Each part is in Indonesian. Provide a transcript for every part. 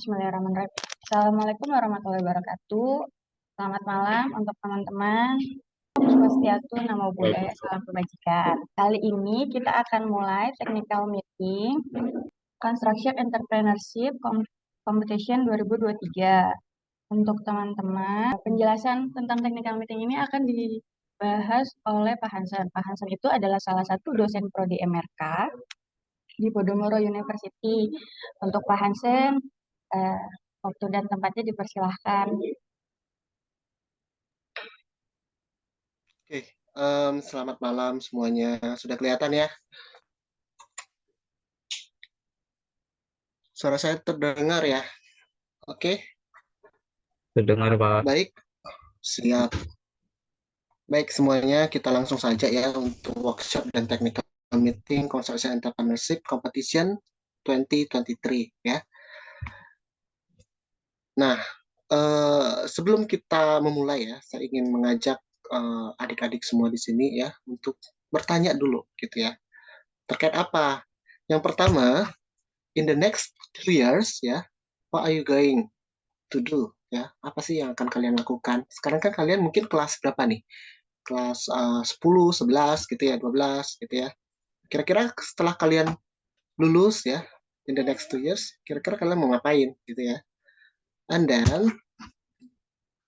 Bismillahirrahmanirrahim. Assalamualaikum warahmatullahi wabarakatuh. Selamat malam untuk teman-teman. Om Swastiastu, Namo Buddhaya, salam kebajikan. Kali ini kita akan mulai technical meeting Construction Entrepreneurship Competition 2023. Untuk teman-teman, penjelasan tentang technical meeting ini akan dibahas oleh Pak Hansen. Pak Hansen itu adalah salah satu dosen prodi MRK di Podomoro University. Untuk Pak Hansen, waktu dan tempatnya dipersilahkan. Oke, selamat malam semuanya. Sudah kelihatan ya? Suara saya terdengar ya? Oke, Terdengar, Pak. baik. Siap. Baik semuanya, kita langsung saja ya untuk workshop dan technical meeting Construction Entrepreneurship Competition 2023 ya. Nah, sebelum kita memulai ya, saya ingin mengajak adik-adik semua di sini ya untuk bertanya dulu gitu ya. Terkait apa? Yang pertama, in the next 3 years ya, what are you going to do ya? Apa sih yang akan kalian lakukan? Sekarang kan kalian mungkin kelas berapa nih? Kelas 10, 11 gitu ya, 12 gitu ya. Kira-kira setelah kalian lulus ya, in the next 2 years, kira-kira kalian mau ngapain gitu ya? And then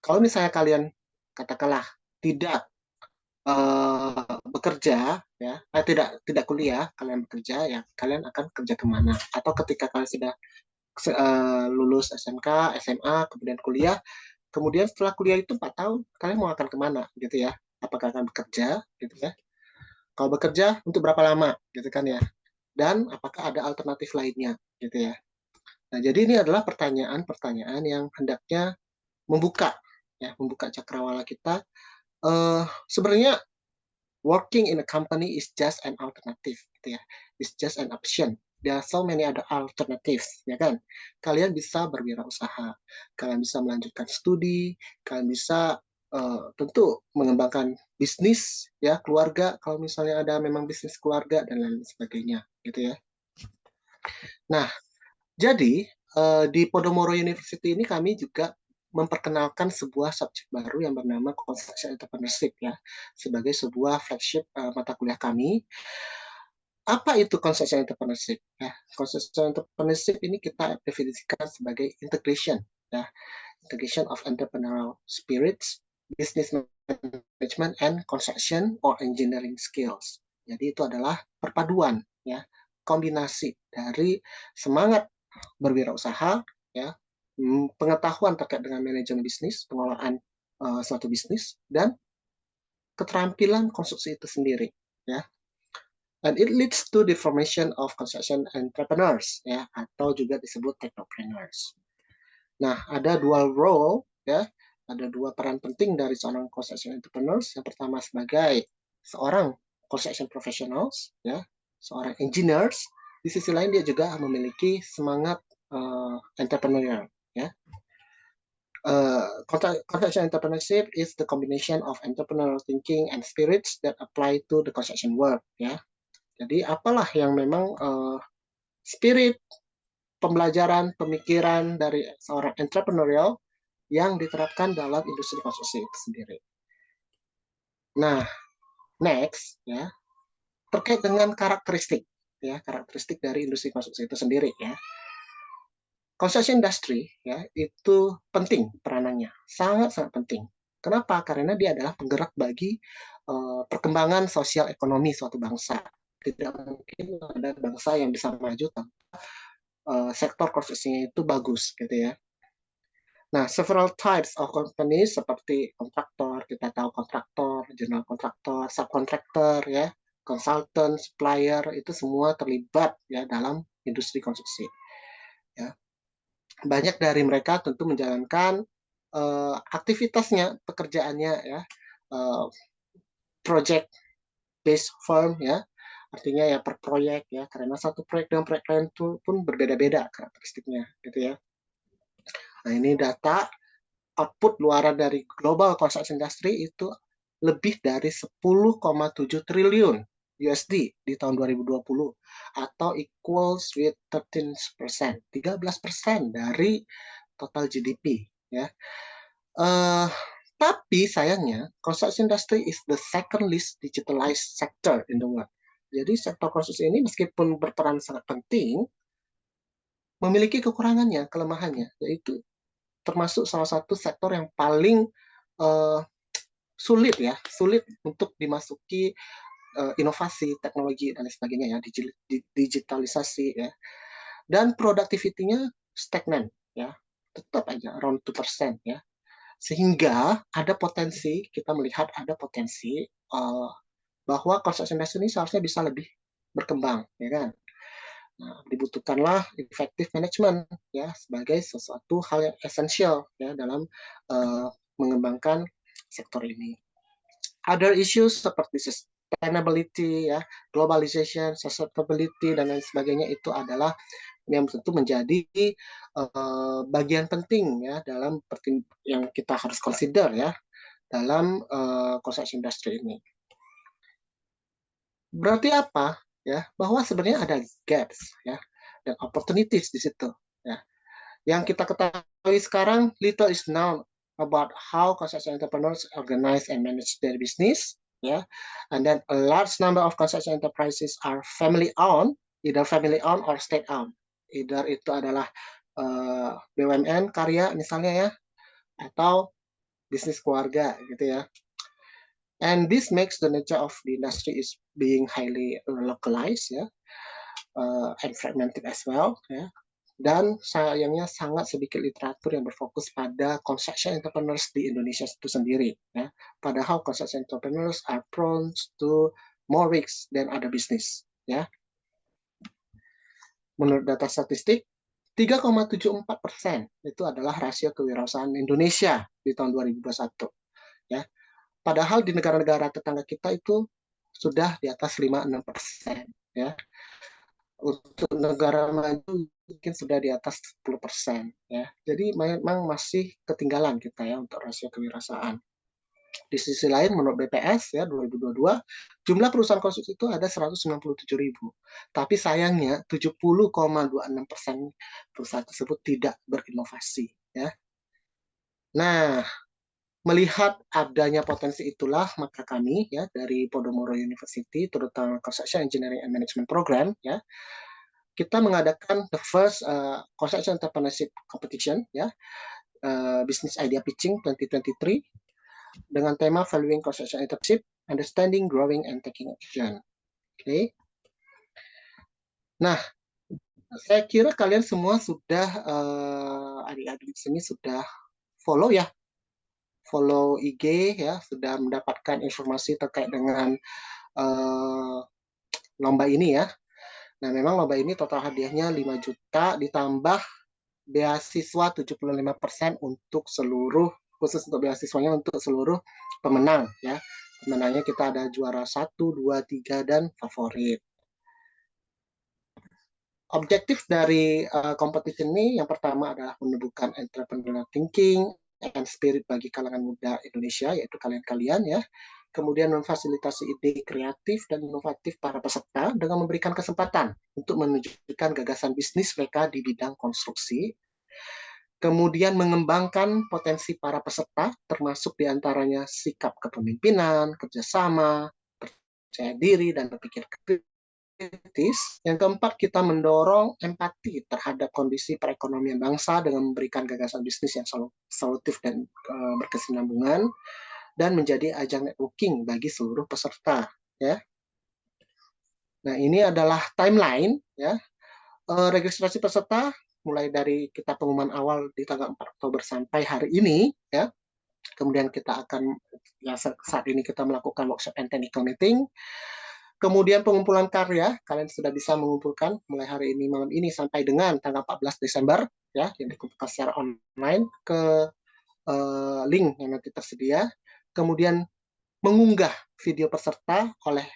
kalau misalnya kalian katakanlah tidak bekerja ya, tidak kuliah, kalian bekerja ya, kalian akan kerja kemana? Atau ketika kalian sudah lulus SMK, SMA, kemudian kuliah, kemudian setelah kuliah itu 4 tahun, kalian mau akan kemana gitu ya? Apakah akan bekerja gitu ya? Kalau bekerja untuk berapa lama gitu kan ya? Dan apakah ada alternatif lainnya gitu ya? Nah, jadi ini adalah pertanyaan-pertanyaan yang hendaknya membuka cakrawala kita. Sebenarnya working in a company is just an alternative gitu ya. It's just an option. There are so many other alternatives, ya kan? Kalian bisa berwirausaha, kalian bisa melanjutkan studi, kalian bisa tentu mengembangkan bisnis, ya keluarga, kalau misalnya ada memang bisnis keluarga dan lain sebagainya, gitu ya. Nah, jadi di Podomoro University ini kami juga memperkenalkan sebuah subjek baru yang bernama Construction Entrepreneurship ya, sebagai sebuah flagship mata kuliah kami. Apa itu Construction Entrepreneurship? Ya, Construction Entrepreneurship ini kita definisikan sebagai integration, ya, integration of entrepreneurial spirits, business management, and construction or engineering skills. Jadi itu adalah perpaduan, ya, kombinasi dari semangat berwirausaha, ya, pengetahuan terkait dengan manajemen bisnis, pengelolaan suatu bisnis, dan keterampilan konstruksi itu sendiri, ya. And it leads to the formation of construction entrepreneurs, ya, atau juga disebut technopreneurs. Nah, ada dual role, ya, ada dua peran penting dari seorang construction entrepreneurs. Yang pertama sebagai seorang construction professionals, ya, seorang engineers. Di sisi lain dia juga memiliki semangat entrepreneurial, ya. Construction entrepreneurship is the combination of entrepreneurial thinking and spirits that apply to the construction work, ya. Jadi apalah yang memang spirit, pembelajaran, pemikiran dari seorang entrepreneurial yang diterapkan dalam industri konstruksi itu sendiri. Nah, next ya, terkait dengan karakteristik dari industri konstruksi itu sendiri ya. Construction industry ya itu penting peranannya, sangat penting. Kenapa? Karena dia adalah penggerak bagi perkembangan sosial ekonomi suatu bangsa. Tidak mungkin ada bangsa yang bisa maju tanpa sektor konstruksinya itu bagus gitu ya. Nah, several types of companies seperti kontraktor, kita tahu kontraktor, general kontraktor, subkontraktor ya, consultant, supplier itu semua terlibat ya dalam industri konstruksi. Ya. Banyak dari mereka tentu menjalankan aktivitasnya, pekerjaannya ya, project based firm ya, artinya ya per proyek ya, karena satu proyek dengan proyek lain pun berbeda-beda karakteristiknya gitu ya. Nah, ini data output luaran dari global construction industry itu lebih dari 10,7 triliun USD di tahun 2020 atau equals with 13%, 13% dari total GDP ya. Tapi sayangnya construction industry is the second least digitalized sector in the world. Jadi sektor konstruksi ini meskipun berperan sangat penting, memiliki kekurangannya, kelemahannya, yaitu termasuk salah satu sektor yang paling uh, sulit untuk dimasuki inovasi, teknologi dan sebagainya ya, digitalisasi ya. Dan produktivitinya stagnan ya, tetap aja around 2% ya. Sehingga ada potensi, kita melihat ada potensi bahwa construction industry ini seharusnya bisa lebih berkembang ya kan. Nah, dibutuhkanlah effective management ya sebagai sesuatu hal yang esensial ya dalam mengembangkan sektor ini. Other issues seperti sustainability ya, globalization, sustainability dan lain sebagainya itu adalah yang tentu menjadi bagian penting ya dalam yang kita harus consider ya dalam construction industry ini. Berarti apa? Ya, bahwa sebenarnya ada gaps ya dan opportunities di situ ya. Yang kita ketahui sekarang, little is known about how construction entrepreneurs organize and manage their business ya. And then a large number of construction enterprises are family owned, either family owned or state owned. Either itu adalah BUMN karya misalnya ya, atau bisnis keluarga gitu ya. And this makes the nature of the industry is being highly localized ya, and fragmented as well ya. Dan sayangnya sangat sedikit literatur yang berfokus pada construction entrepreneurs di Indonesia itu sendiri ya. Padahal construction entrepreneurs are prone to more risks than other business ya. Menurut data statistik 3,74% itu adalah rasio kewirausahaan Indonesia di tahun 2021 ya. Padahal di negara-negara tetangga kita itu sudah di atas 5-6% ya. Untuk negara maju mungkin sudah di atas 10% ya. Jadi memang masih ketinggalan kita ya untuk rasio kewirausahaan. Di sisi lain menurut BPS ya 2022 jumlah perusahaan konstruksi itu ada 197.000. Tapi sayangnya 70,26% perusahaan tersebut tidak berinovasi ya. Nah, melihat adanya potensi itulah maka kami ya dari Podomoro University terutama Construction Engineering and Management Program ya kita mengadakan the first construction entrepreneurship competition ya business idea pitching 2023 dengan tema valuing construction entrepreneurship, understanding, growing and taking action. Oke. Nah, saya kira kalian semua sudah adik-adik di sini sudah follow ya, follow IG ya, sudah mendapatkan informasi terkait dengan lomba ini ya. Nah, memang lomba ini total hadiahnya 5 juta ditambah beasiswa 75% untuk seluruh, khusus untuk beasiswanya untuk seluruh pemenang ya. Pemenangnya kita ada juara 1, 2, 3 dan favorit. Objektif dari kompetisi ini yang pertama adalah menumbuhkan entrepreneurial thinking and spirit bagi kalangan muda Indonesia, yaitu kalian-kalian ya. Kemudian memfasilitasi ide kreatif dan inovatif para peserta dengan memberikan kesempatan untuk menunjukkan gagasan bisnis mereka di bidang konstruksi. Kemudian mengembangkan potensi para peserta, termasuk diantaranya sikap kepemimpinan, kerjasama, percaya diri, dan berpikir kritis. Yang keempat, kita mendorong empati terhadap kondisi perekonomian bangsa dengan memberikan gagasan bisnis yang solutif dan berkesinambungan, dan menjadi ajang networking bagi seluruh peserta. Ya. Nah, ini adalah timeline ya. Registrasi peserta mulai dari kita pengumuman awal di tanggal 4 Oktober sampai hari ini ya. Kemudian kita akan ya saat ini kita melakukan workshop and technical meeting. Kemudian pengumpulan karya, kalian sudah bisa mengumpulkan mulai hari ini malam ini sampai dengan tanggal 14 Desember ya yang dikumpulkan secara online ke link yang nanti tersedia. Kemudian mengunggah video peserta oleh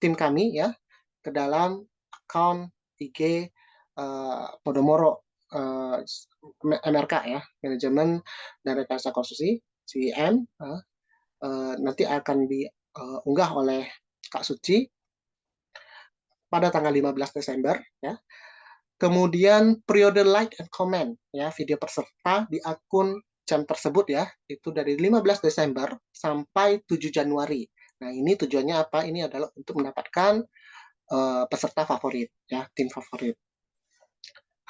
tim kami ya ke dalam account IG Podomoro MRK ya, manajemen dan rekayasa konstruksi CM nanti akan diunggah oleh Kak Suci pada tanggal 15 Desember ya. Kemudian periode like and comment ya video peserta di akun jam tersebut ya itu dari 15 Desember sampai 7 Januari. Nah, ini tujuannya apa? Ini adalah untuk mendapatkan peserta favorit ya, tim favorit.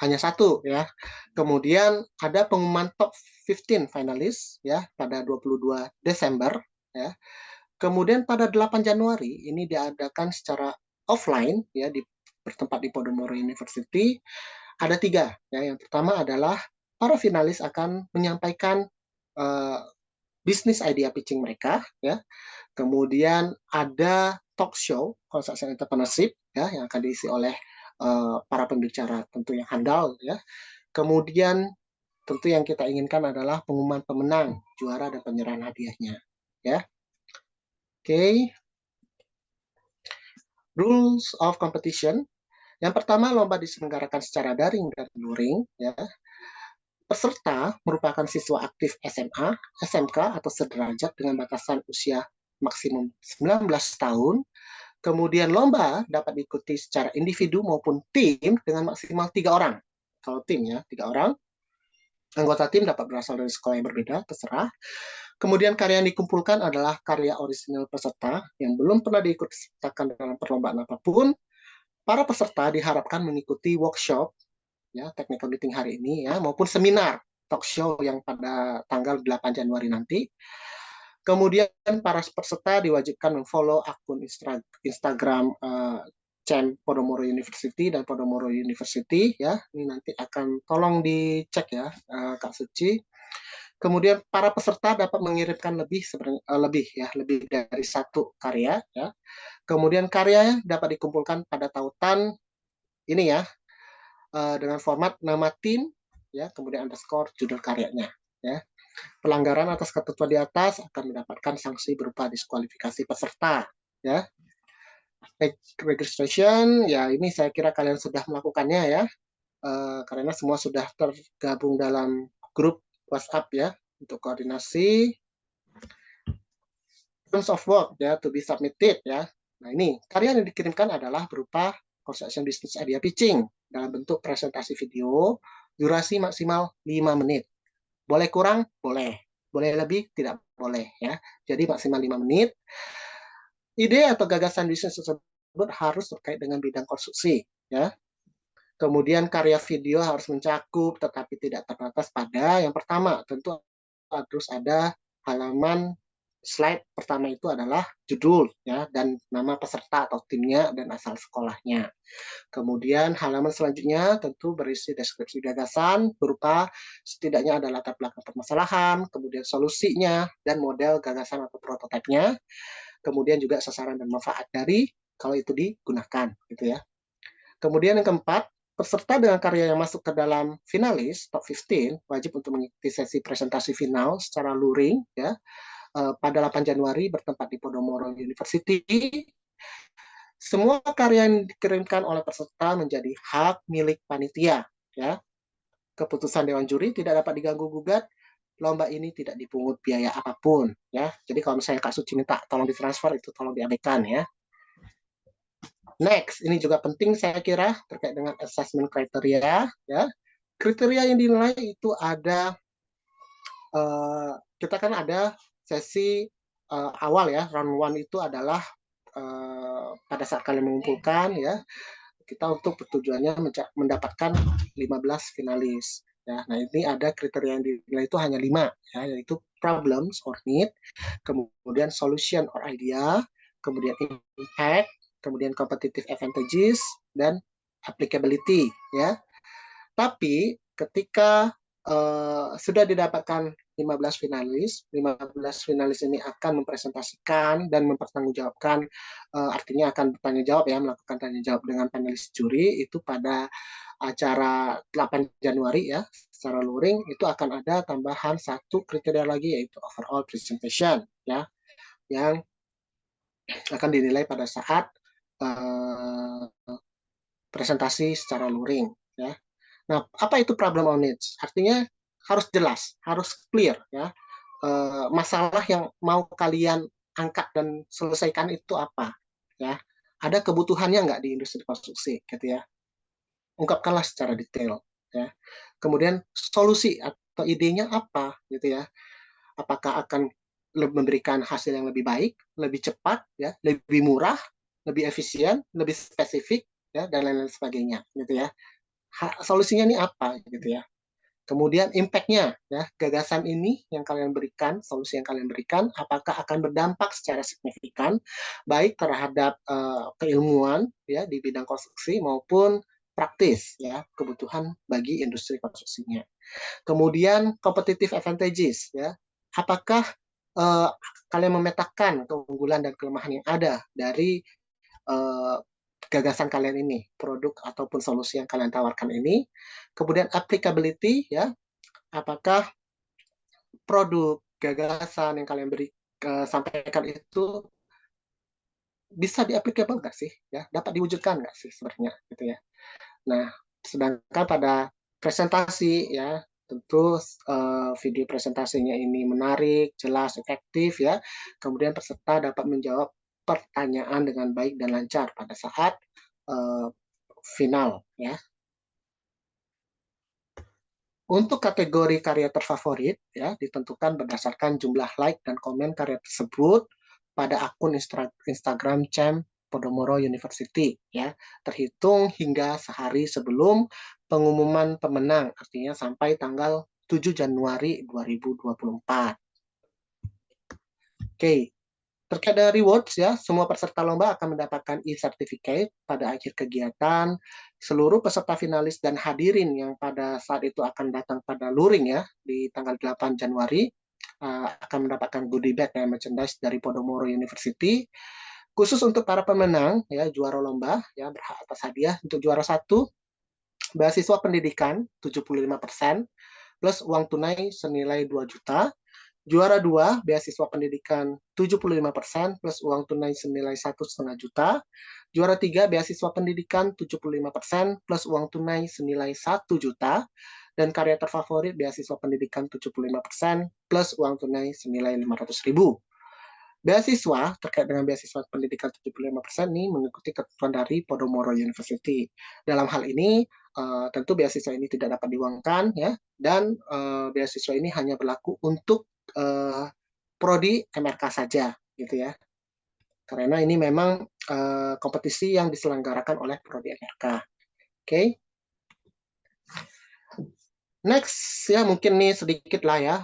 Hanya satu ya. Kemudian ada pengumuman top 15 finalis ya pada 22 Desember ya. Kemudian pada 8 Januari ini diadakan secara offline ya bertempat di Podomoro University. Ada 3 ya. Yang pertama adalah para finalis akan menyampaikan bisnis idea pitching mereka ya. Kemudian ada talk show Construction Entrepreneurship ya yang akan diisi oleh para pembicara tentu yang handal ya. Kemudian tentu yang kita inginkan adalah pengumuman pemenang, juara dan penyerahan hadiahnya ya. Oke. Rules of competition. Yang pertama, lomba diselenggarakan secara daring dan luring ya. Peserta merupakan siswa aktif SMA, SMK atau sederajat dengan batasan usia maksimum 19 tahun. Kemudian lomba dapat diikuti secara individu maupun tim dengan maksimal 3 orang. Kalau tim ya, 3 orang. Anggota tim dapat berasal dari sekolah yang berbeda, terserah. Kemudian karya yang dikumpulkan adalah karya orisinal peserta yang belum pernah diikut sertakan dalam perlombaan apapun. Para peserta diharapkan mengikuti workshop ya technical meeting hari ini ya maupun seminar talk show yang pada tanggal 8 Januari nanti. Kemudian para peserta diwajibkan memfollow akun Instagram Cem Podomoro University dan Podomoro University ya. Ini nanti akan tolong dicek ya Kak Suci. Kemudian para peserta dapat mengirimkan lebih dari 1 karya ya. Kemudian karya dapat dikumpulkan pada tautan ini ya dengan format nama tim ya, kemudian underscore judul karyanya ya. Pelanggaran atas ketentuan di atas akan mendapatkan sanksi berupa diskualifikasi peserta ya. Registration ya ini saya kira kalian sudah melakukannya ya karena semua sudah tergabung dalam grup WhatsApp ya untuk koordinasi. Terms of work ya to be submitted ya. Nah ini karya yang dikirimkan adalah berupa construction business idea pitching dalam bentuk presentasi video durasi maksimal 5 menit. Boleh kurang? Boleh. Boleh lebih? Tidak boleh ya. Jadi maksimal 5 menit. Ide atau gagasan bisnis tersebut harus terkait dengan bidang konstruksi ya. Kemudian karya video harus mencakup tetapi tidak terbatas pada yang pertama tentu harus ada halaman slide pertama itu adalah judul ya dan nama peserta atau timnya dan asal sekolahnya. Kemudian halaman selanjutnya tentu berisi deskripsi gagasan berupa setidaknya ada latar belakang permasalahan, kemudian solusinya dan model gagasan atau prototipenya. Kemudian juga sasaran dan manfaat dari kalau itu digunakan gitu ya. Kemudian yang keempat, peserta dengan karya yang masuk ke dalam finalis top 15 wajib untuk mengikuti sesi presentasi final secara luring ya pada 8 Januari bertempat di Podomoro University. Semua karya yang dikirimkan oleh peserta menjadi hak milik panitia ya. Keputusan dewan juri tidak dapat diganggu gugat. Lomba ini tidak dipungut biaya apapun ya. Jadi kalau misalnya Kak Suci minta tolong ditransfer itu tolong diabaikan ya. Next, ini juga penting saya kira terkait dengan assessment kriteria ya. Kriteria yang dinilai itu ada kita kan ada sesi awal ya, round 1 itu adalah pada saat kalian mengumpulkan ya, kita untuk tujuannya mendapatkan 15 finalis. Ya, nah ini ada kriteria yang dinilai itu hanya 5 ya, yaitu problems or need, kemudian solution or idea, kemudian impact, kemudian competitive advantages dan applicability ya. Tapi ketika sudah didapatkan 15 finalis ini akan mempresentasikan dan mempertanggungjawabkan artinya akan bertanggung jawab ya melakukan tanya jawab dengan panelis juri itu pada acara 8 Januari ya secara luring itu akan ada tambahan 1 kriteria lagi yaitu overall presentation ya yang akan dinilai pada saat presentasi secara luring ya. Nah, apa itu problem or needs? Artinya harus jelas, harus clear ya. Masalah yang mau kalian angkat dan selesaikan itu apa ya. Ada kebutuhannya nggak di industri konstruksi, gitu ya. Ungkapkanlah secara detail, ya. Kemudian solusi atau idenya apa, gitu ya. Apakah akan memberikan hasil yang lebih baik, lebih cepat, ya, lebih murah, lebih efisien, lebih spesifik, ya, dan lain-lain sebagainya, gitu ya. Solusinya ini apa, gitu ya. Kemudian impact-nya, ya, gagasan ini yang kalian berikan, solusi yang kalian berikan, apakah akan berdampak secara signifikan, baik terhadap keilmuan, ya, di bidang konstruksi maupun praktis, ya, kebutuhan bagi industri konstruksinya. Kemudian competitive advantages, ya, apakah kalian memetakan keunggulan dan kelemahan yang ada dari uh, gagasan kalian ini, produk ataupun solusi yang kalian tawarkan ini. Kemudian applicability, ya, apakah produk gagasan yang kalian sampaikan itu bisa di-applicable nggak sih, ya, dapat diwujudkan nggak sih sebenarnya, gitu ya. Nah, sedangkan pada presentasi, ya, tentu video presentasinya ini menarik, jelas, efektif, ya. Kemudian peserta dapat menjawab pertanyaan dengan baik dan lancar pada saat uh, final, ya. Untuk kategori karya terfavorit, ya, ditentukan berdasarkan jumlah like dan komen karya tersebut pada akun Instagram Cem Podomoro University, ya, terhitung hingga sehari sebelum pengumuman pemenang, artinya sampai tanggal 7 Januari 2024. Oke, terkait dengan rewards, ya, semua peserta lomba akan mendapatkan e-certificate pada akhir kegiatan. Seluruh peserta finalis dan hadirin yang pada saat itu akan datang pada luring, ya, di tanggal 8 Januari akan mendapatkan goodie bag dan merchandise dari Podomoro University. Khusus untuk para pemenang, ya, juara lomba, ya, berhak atas hadiah. Untuk juara 1, beasiswa pendidikan 75% plus uang tunai senilai 2 juta. Juara 2, beasiswa pendidikan 75% plus uang tunai senilai 1,5 juta. Juara 3, beasiswa pendidikan 75% plus uang tunai senilai 1 juta. Dan karya terfavorit, beasiswa pendidikan 75% plus uang tunai senilai 500.000. Beasiswa terkait dengan beasiswa pendidikan 75% ini mengikuti ketentuan dari Podomoro University. Dalam hal ini, tentu beasiswa ini tidak dapat diuangkan, ya, dan beasiswa ini hanya berlaku untuk prodi MRK saja, gitu ya. Karena ini memang kompetisi yang diselenggarakan oleh prodi MRK. Oke. Next, ya, mungkin nih sedikit lah, ya,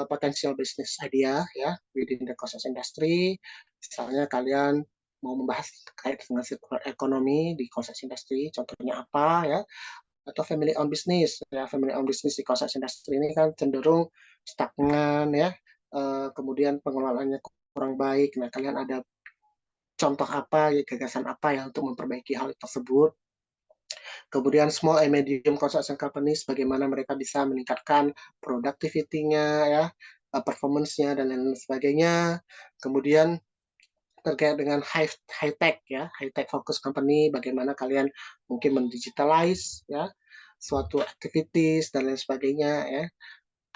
potential business idea, ya, within the construction industry. Misalnya kalian mau membahas terkait dengan circular economy di construction industry, contohnya apa, ya, atau family owned business, ya, family owned business di construction industry ini kan cenderung stagnan, ya, kemudian pengelolaannya kurang baik. Nah, kalian ada contoh apa, ya, gagasan apa ya untuk memperbaiki hal tersebut? Kemudian small and medium construction companies, bagaimana mereka bisa meningkatkan productivity-nya, ya, performance-nya, dan lain sebagainya. Kemudian terkait dengan high tech, ya, high tech focus company, bagaimana kalian mungkin mendigitalize, ya, suatu activities dan lain sebagainya, ya,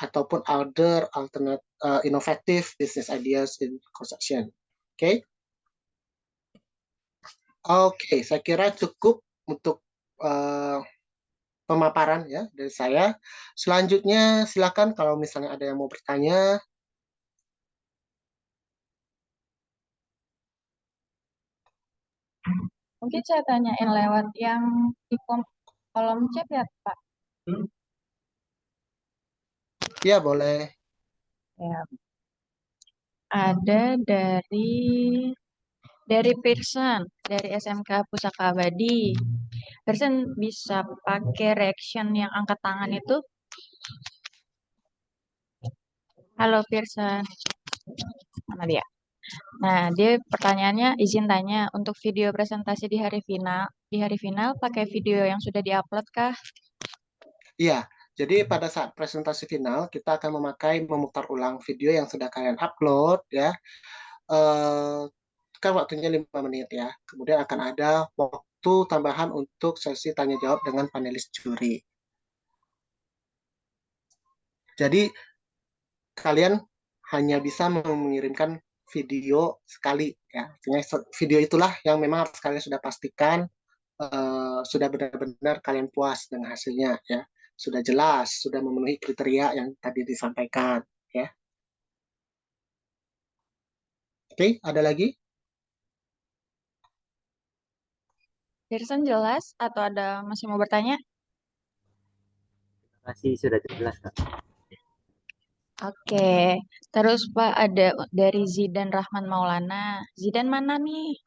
ataupun other alternate innovative business ideas in construction. Oke. Oke, saya kira cukup untuk pemaparan, ya, dari saya. Selanjutnya silakan kalau misalnya ada yang mau bertanya. Mungkin saya tanyain lewat yang di kolom chat ya, Pak. Ya, boleh. Ya, ada dari Pearson, dari SMK Pusaka Abadi. Pearson bisa pakai reaction yang angkat tangan itu. Halo Pearson, mana dia? Nah, dia pertanyaannya izin tanya untuk video presentasi di hari final pakai video yang sudah diupload kah? Iya, jadi pada saat presentasi final kita akan memutar ulang video yang sudah kalian upload, ya. Eh, kan waktunya 5 menit, ya. Kemudian akan ada waktu tambahan untuk sesi tanya jawab dengan panelis juri. Jadi kalian hanya bisa mengirimkan video sekali ya. Artinya video itulah yang memang harus kalian sudah pastikan sudah benar-benar kalian puas dengan hasilnya ya. Sudah jelas, sudah memenuhi kriteria yang tadi disampaikan ya. Oke, ada lagi? Pearson jelas atau ada masih mau bertanya? Masih sudah jelas, Kak. Oke, terus Pak ada dari Zidan Rahman Maulana. Zidan mana nih?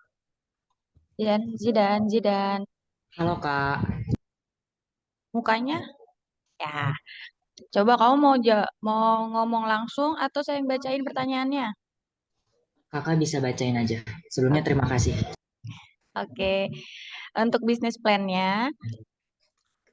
Zidan, Zidan, Zidan. Halo Kak, Mukanya? Ya. Coba kamu mau ngomong langsung atau saya yang bacain pertanyaannya? Kakak bisa bacain aja. Sebelumnya terima kasih. Oke. Untuk bisnis plan-nya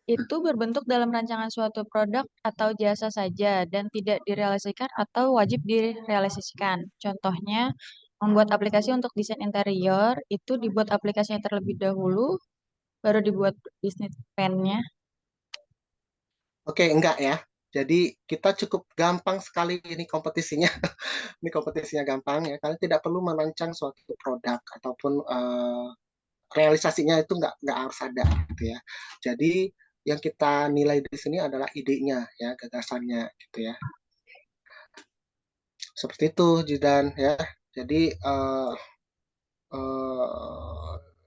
itu berbentuk dalam rancangan suatu produk atau jasa saja dan tidak direalisasikan atau wajib direalisasikan. Contohnya, membuat aplikasi untuk desain interior itu dibuat aplikasinya terlebih dahulu, baru dibuat bisnis plan-nya. Oke, enggak ya. Jadi kita cukup gampang sekali ini kompetisinya. Ini kompetisinya gampang ya. Kalian tidak perlu merancang suatu produk ataupun realisasinya itu nggak harus ada gitu ya. Jadi yang kita nilai di sini adalah idenya ya, gagasannya gitu ya. Seperti itu, Jidan ya. Jadi eh,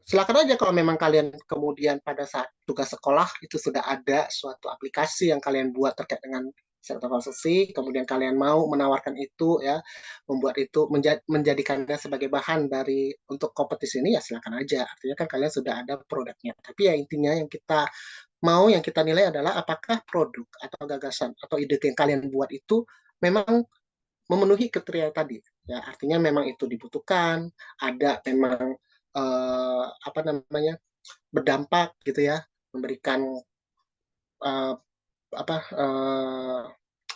silakan aja kalau memang kalian kemudian pada saat tugas sekolah itu sudah ada suatu aplikasi yang kalian buat terkait dengan sektor konsumsi, kemudian kalian mau menawarkan itu ya, membuat itu menjadikannya sebagai bahan dari untuk kompetisi ini ya silakan aja. Artinya kan kalian sudah ada produknya. Tapi ya intinya yang kita mau yang kita nilai adalah apakah produk atau gagasan atau ide yang kalian buat itu memang memenuhi kriteria tadi ya, artinya memang itu dibutuhkan, ada memang apa namanya berdampak gitu ya, memberikan uh, apa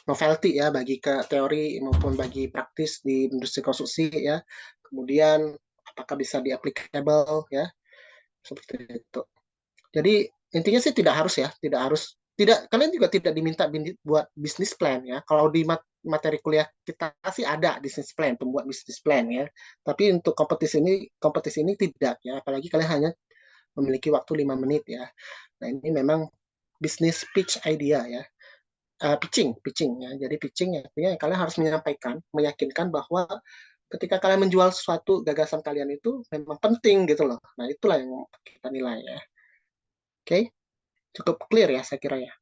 novelty ya bagi ke teori maupun bagi praktis di industri konstruksi ya, kemudian apakah bisa di applicable ya, seperti itu. Jadi intinya sih tidak harus ya, tidak kalian juga tidak diminta buat bisnis plan ya. Kalau di materi kuliah kita sih ada bisnis plan, pembuat bisnis plan ya. Tapi untuk kompetisi ini tidak ya. Apalagi kalian hanya memiliki waktu 5 menit ya. Nah, ini memang bisnis pitch idea ya. Pitching ya. Jadi pitching ya, artinya kalian harus menyampaikan, meyakinkan bahwa ketika kalian menjual sesuatu gagasan kalian itu memang penting gitu loh. Nah, itulah yang kita nilai ya. Oke, cukup clear ya saya kira ya.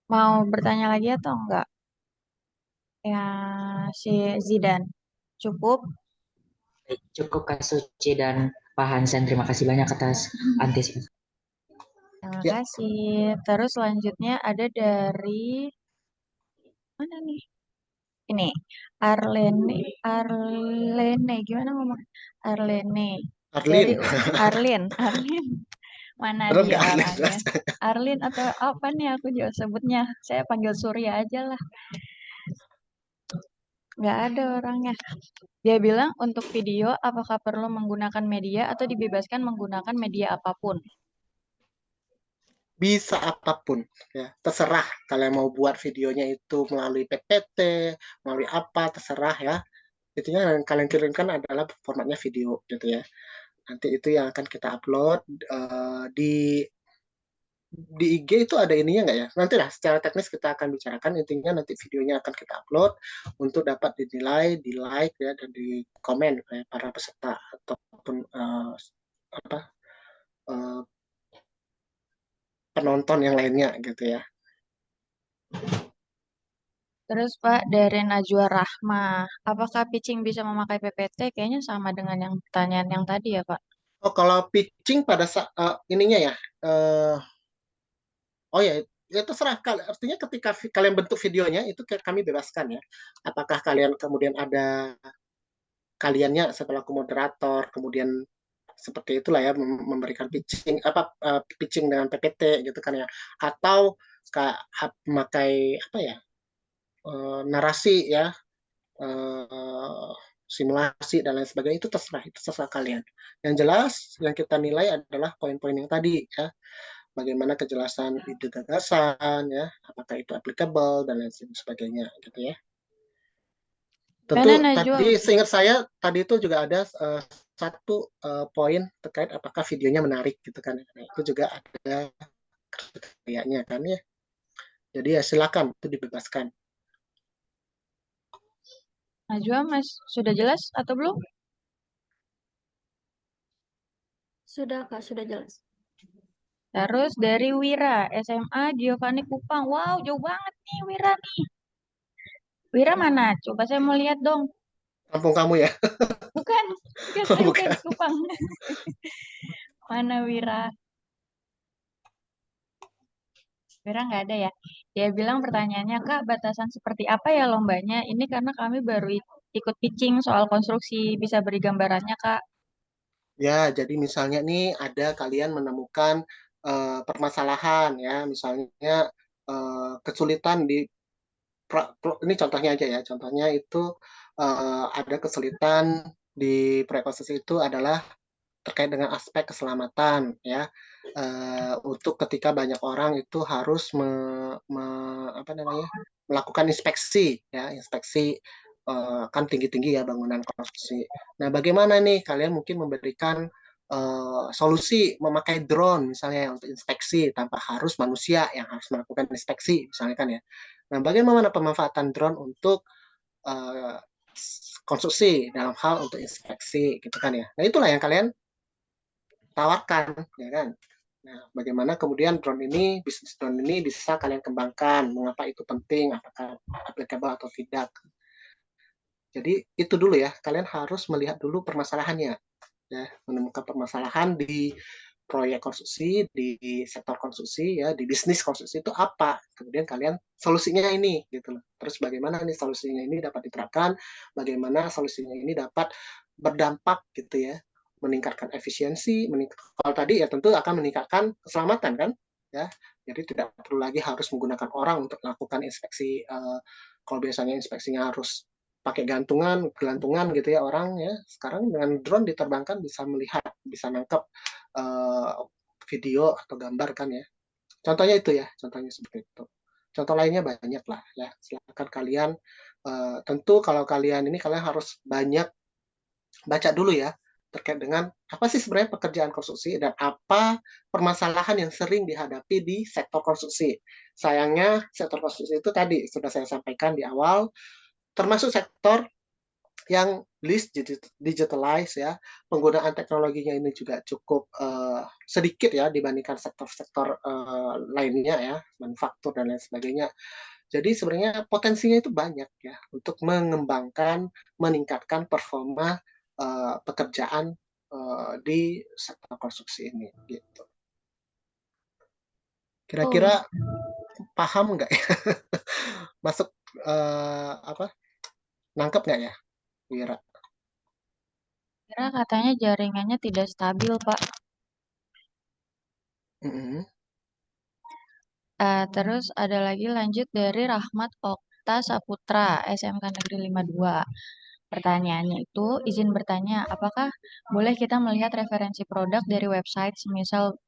Mau bertanya lagi atau enggak? Ya, si Zidan. Cukup. Baik, cukup Kak Suci dan Pak Hansen. Terima kasih banyak atas antisipasi. Terima Ya, kasih. Terus selanjutnya ada dari mana nih? Ini Arlene, Arlene, gimana ngomong? Arlene. Dari Arlin. Arlin. Mana Benar dia nggak Arlin? orangnya? Arlin atau apa nih aku juga sebutnya? Saya panggil Surya aja lah. Nggak ada orangnya. Dia bilang untuk video apakah perlu menggunakan media atau dibebaskan menggunakan media apapun? Bisa apapun ya, terserah kalian mau buat videonya itu melalui PPT, melalui apa terserah ya. Intinya yang kalian kirimkan adalah formatnya video gitu ya. Nanti itu yang akan kita upload di IG itu ada ininya nggak ya? Nanti lah secara teknis kita akan bicarakan. Intinya nanti videonya akan kita upload untuk dapat dinilai, di like ya dan di komen oleh para peserta ataupun apa uh, penonton yang lainnya gitu ya. Terus Pak, dari Najwa Rahma, apakah pitching bisa memakai PPT? Kayaknya sama dengan yang pertanyaan yang tadi ya Pak. Oh, kalau pitching pada saat ininya ya, uh, oh ya, ya terserah. Artinya ketika kalian bentuk videonya itu kami bebaskan ya. Apakah kalian kemudian ada kaliannya selaku moderator, kemudian seperti itulah ya memberikan pitching pitching dengan PPT gitu kan ya, atau memakai apa ya narasi ya, simulasi dan lain sebagainya itu terserah kalian. Yang jelas yang kita nilai adalah poin-poin yang tadi ya, bagaimana kejelasan ide gagasan ya, apakah itu applicable dan lain sebagainya gitu ya. Tentu Mana Najwa? tadi seingat saya tadi itu juga ada satu poin terkait apakah videonya menarik gitu kan. Nah, itu juga ada kayaknya kan ya. Jadi ya silakan itu dibebaskan. Najwa, Mas, sudah jelas atau belum? Sudah, Kak, sudah jelas. Terus dari Wira, SMA Giovanni Kupang. Wow, jauh banget nih Wira nih. Wira mana? Coba saya mau lihat dong. Kampung kamu ya? Bukan, bukan, saya bukan Bukan. di Kupang. Mana Wira? Wira nggak ada ya. Dia bilang pertanyaannya, Kak, batasan seperti apa ya lombanya? Ini karena kami baru ikut pitching soal konstruksi. Bisa beri gambarannya, Kak? Ya, jadi misalnya nih ada kalian menemukan permasalahan ya, misalnya kesulitan di ini contohnya aja ya, contohnya itu ada kesulitan di proyek konstruksi itu adalah terkait dengan aspek keselamatan ya. Untuk ketika banyak orang itu harus apa namanya melakukan inspeksi ya, inspeksi kan tinggi-tinggi ya bangunan konstruksi. Nah, bagaimana nih kalian mungkin memberikan solusi memakai drone misalnya untuk inspeksi tanpa harus manusia yang harus melakukan inspeksi misalnya kan ya. Nah, bagaimana pemanfaatan drone untuk uh, konstruksi dalam hal untuk inspeksi gitu kan ya. Nah, itulah yang kalian tawarkan ya kan. Nah, bagaimana kemudian drone ini, bisnis drone ini bisa kalian kembangkan, mengapa itu penting, apakah applicable atau tidak. Jadi itu dulu ya, kalian harus melihat dulu permasalahannya, ya, menemukan permasalahan di proyek konstruksi, di sektor konstruksi, ya, di bisnis konstruksi itu apa. Kemudian kalian solusinya ini, gitu loh. Terus bagaimana nih solusinya ini dapat diterapkan, bagaimana solusinya ini dapat berdampak, gitu ya, meningkatkan efisiensi, kalau tadi ya tentu akan meningkatkan keselamatan kan, ya. Jadi tidak perlu lagi harus menggunakan orang untuk melakukan inspeksi. Kalau biasanya inspeksinya harus pakai gelantungan gitu ya orang ya. Sekarang dengan drone diterbangkan bisa melihat, bisa nangkep video atau gambar kan ya. Contohnya itu ya, contohnya seperti itu. Contoh lainnya banyak lah ya. Silakan kalian tentu kalau kalian ini kalian harus banyak baca dulu ya terkait dengan apa sih sebenarnya pekerjaan konstruksi dan apa permasalahan yang sering dihadapi di sektor konstruksi. Sayangnya sektor konstruksi itu tadi sudah saya sampaikan di awal termasuk sektor yang least digitalize ya, penggunaan teknologinya ini juga cukup sedikit ya dibandingkan sektor-sektor lainnya ya, manufaktur dan lain sebagainya. Jadi sebenarnya potensinya itu banyak ya untuk mengembangkan, meningkatkan performa pekerjaan di sektor konstruksi ini gitu. Kira-kira paham nggak ya? Masuk apa? Nangkep nggak ya, Wira? Wira katanya jaringannya tidak stabil, Pak. Terus ada lagi lanjut dari Rahmat Okta Saputra, SMK Negeri 52. Pertanyaannya itu, izin bertanya, apakah boleh kita melihat referensi produk dari website semisal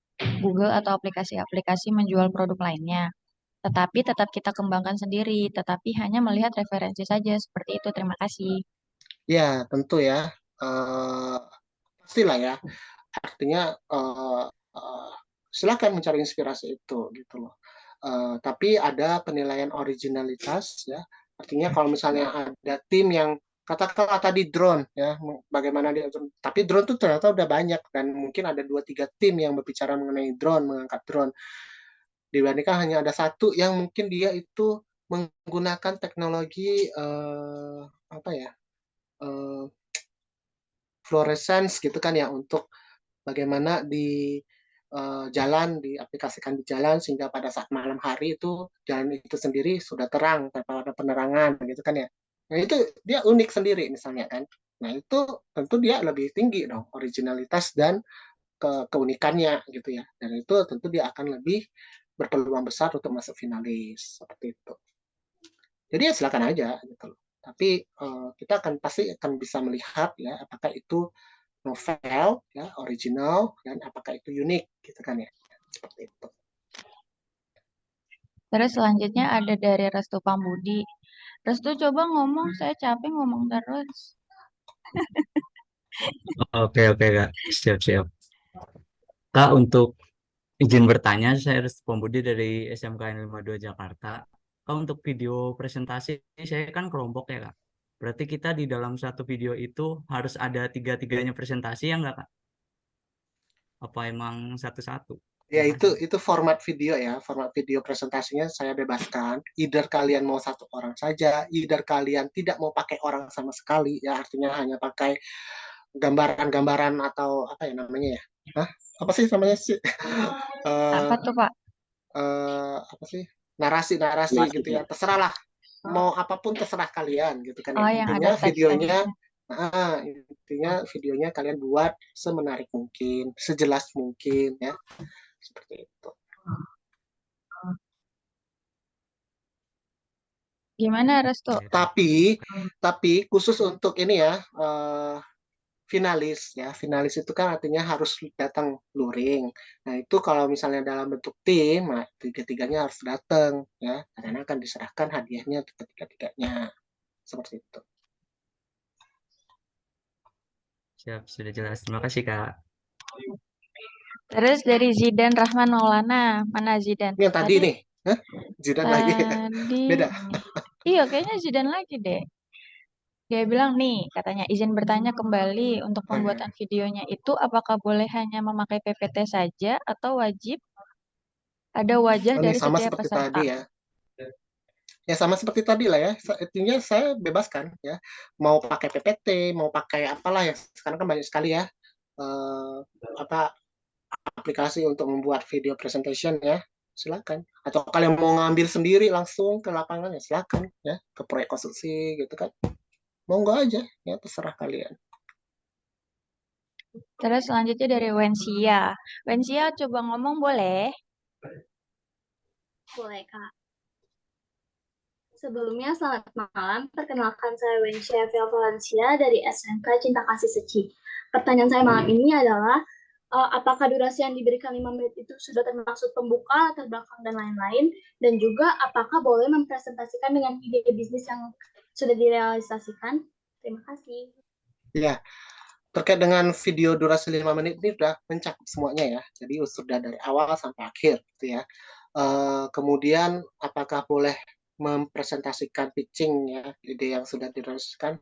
Google atau aplikasi-aplikasi menjual produk lainnya? Tetapi tetap kita kembangkan sendiri, tetapi hanya melihat referensi saja. Seperti itu, terima kasih. Ya, tentu ya. Pastilah ya. Artinya silakan mencari inspirasi itu gitu loh. Tapi ada penilaian originalitas ya. Artinya kalau misalnya ada tim yang katakanlah tadi drone ya, bagaimana dia tapi drone itu ternyata udah banyak dan mungkin ada 2-3 tim yang berbicara mengenai drone, mengangkat drone. Dibandingkan hanya ada satu yang mungkin dia itu menggunakan teknologi apa ya? Fluorescence gitu kan ya untuk bagaimana di jalan diaplikasikan di jalan sehingga pada saat malam hari itu jalan itu sendiri sudah terang tanpa ada penerangan gitu kan ya. Nah itu dia unik sendiri misalnya kan. Nah itu tentu dia lebih tinggi dong originalitas dan keunikannya gitu ya. Dan itu tentu dia akan lebih berpeluang besar untuk masuk finalis seperti itu. Jadi ya silakan aja gitu loh. Tapi kita akan pasti akan bisa melihat ya apakah itu novel ya original dan apakah itu unik gitu kan ya seperti itu. Terus selanjutnya ada dari Restu Pambudi. Restu coba ngomong, saya capek ngomong terus. Oke, oke, Kak. Siap, siap. Kak, untuk izin bertanya, saya Restu Pembudi dari SMKN 52 Jakarta. Kak, untuk video presentasi, saya kan kelompok ya, Kak. Berarti kita di dalam satu video itu harus ada tiga-tiganya presentasi ya nggak, Kak? Apa emang satu-satu? Ya, Terima kasih. itu format video ya, format video presentasinya saya bebaskan. Either kalian mau satu orang saja, either kalian tidak mau pakai orang sama sekali, ya artinya hanya pakai gambaran-gambaran atau apa ya namanya ya? Hah? Apa sih namanya sih? Apa tuh, Pak? Apa sih? Narasi-narasi gitu ya. Terserah lah. Mau apapun terserah kalian gitu kan ya. Oh, yang Intinya ada videonya teks-teksnya. intinya videonya kalian buat semenarik mungkin, sejelas mungkin ya. Seperti itu. Gimana, Restu? Oke, Tapi khusus untuk ini ya, finalis ya. Finalis itu kan artinya harus datang luring. Nah, itu kalau misalnya dalam bentuk tim, nah tiga-tiganya harus datang ya, karena akan diserahkan hadiahnya untuk ketiga-tiganya. Seperti itu. siap, sudah jelas. Terima kasih, Kak. Terus dari Zidan Rahman Maulana, mana Zidan? Ini yang tadi nih, hah? Jidan lagi. Tadi, Beda. iya kayaknya Zidan lagi deh. Dia bilang nih, katanya izin bertanya kembali untuk pembuatan videonya itu apakah boleh hanya memakai PPT saja atau wajib ada wajah Oh, nih dari sama setiap seperti peserta? tadi ya. Ya sama seperti tadi lah ya. Intinya saya bebaskan ya. Mau pakai PPT, mau pakai apalah ya. Sekarang kan banyak sekali ya eh, apa aplikasi untuk membuat video presentation ya. Silakan. Atau kalian mau ngambil sendiri langsung ke lapangan ya silakan ya. Ke proyek konstruksi gitu kan. Monggo aja ya terserah kalian. Terus selanjutnya dari Wensia. Wensia coba ngomong boleh? Boleh, Kak. Sebelumnya, selamat malam. Perkenalkan, saya Wensia Valencia dari SMK Cinta Kasih Seci. Pertanyaan saya malam ini adalah, apakah durasi yang diberikan 5 menit itu sudah termasuk pembuka, latar belakang, dan lain-lain? Dan juga, apakah boleh mempresentasikan dengan ide bisnis yang sudah direalisasikan? Terima kasih. Ya, terkait dengan video durasi 5 menit ini sudah mencakup semuanya ya. Jadi sudah dari awal sampai akhir gitu ya. Kemudian apakah boleh mempresentasikan pitching ya ide yang sudah direalisasikan?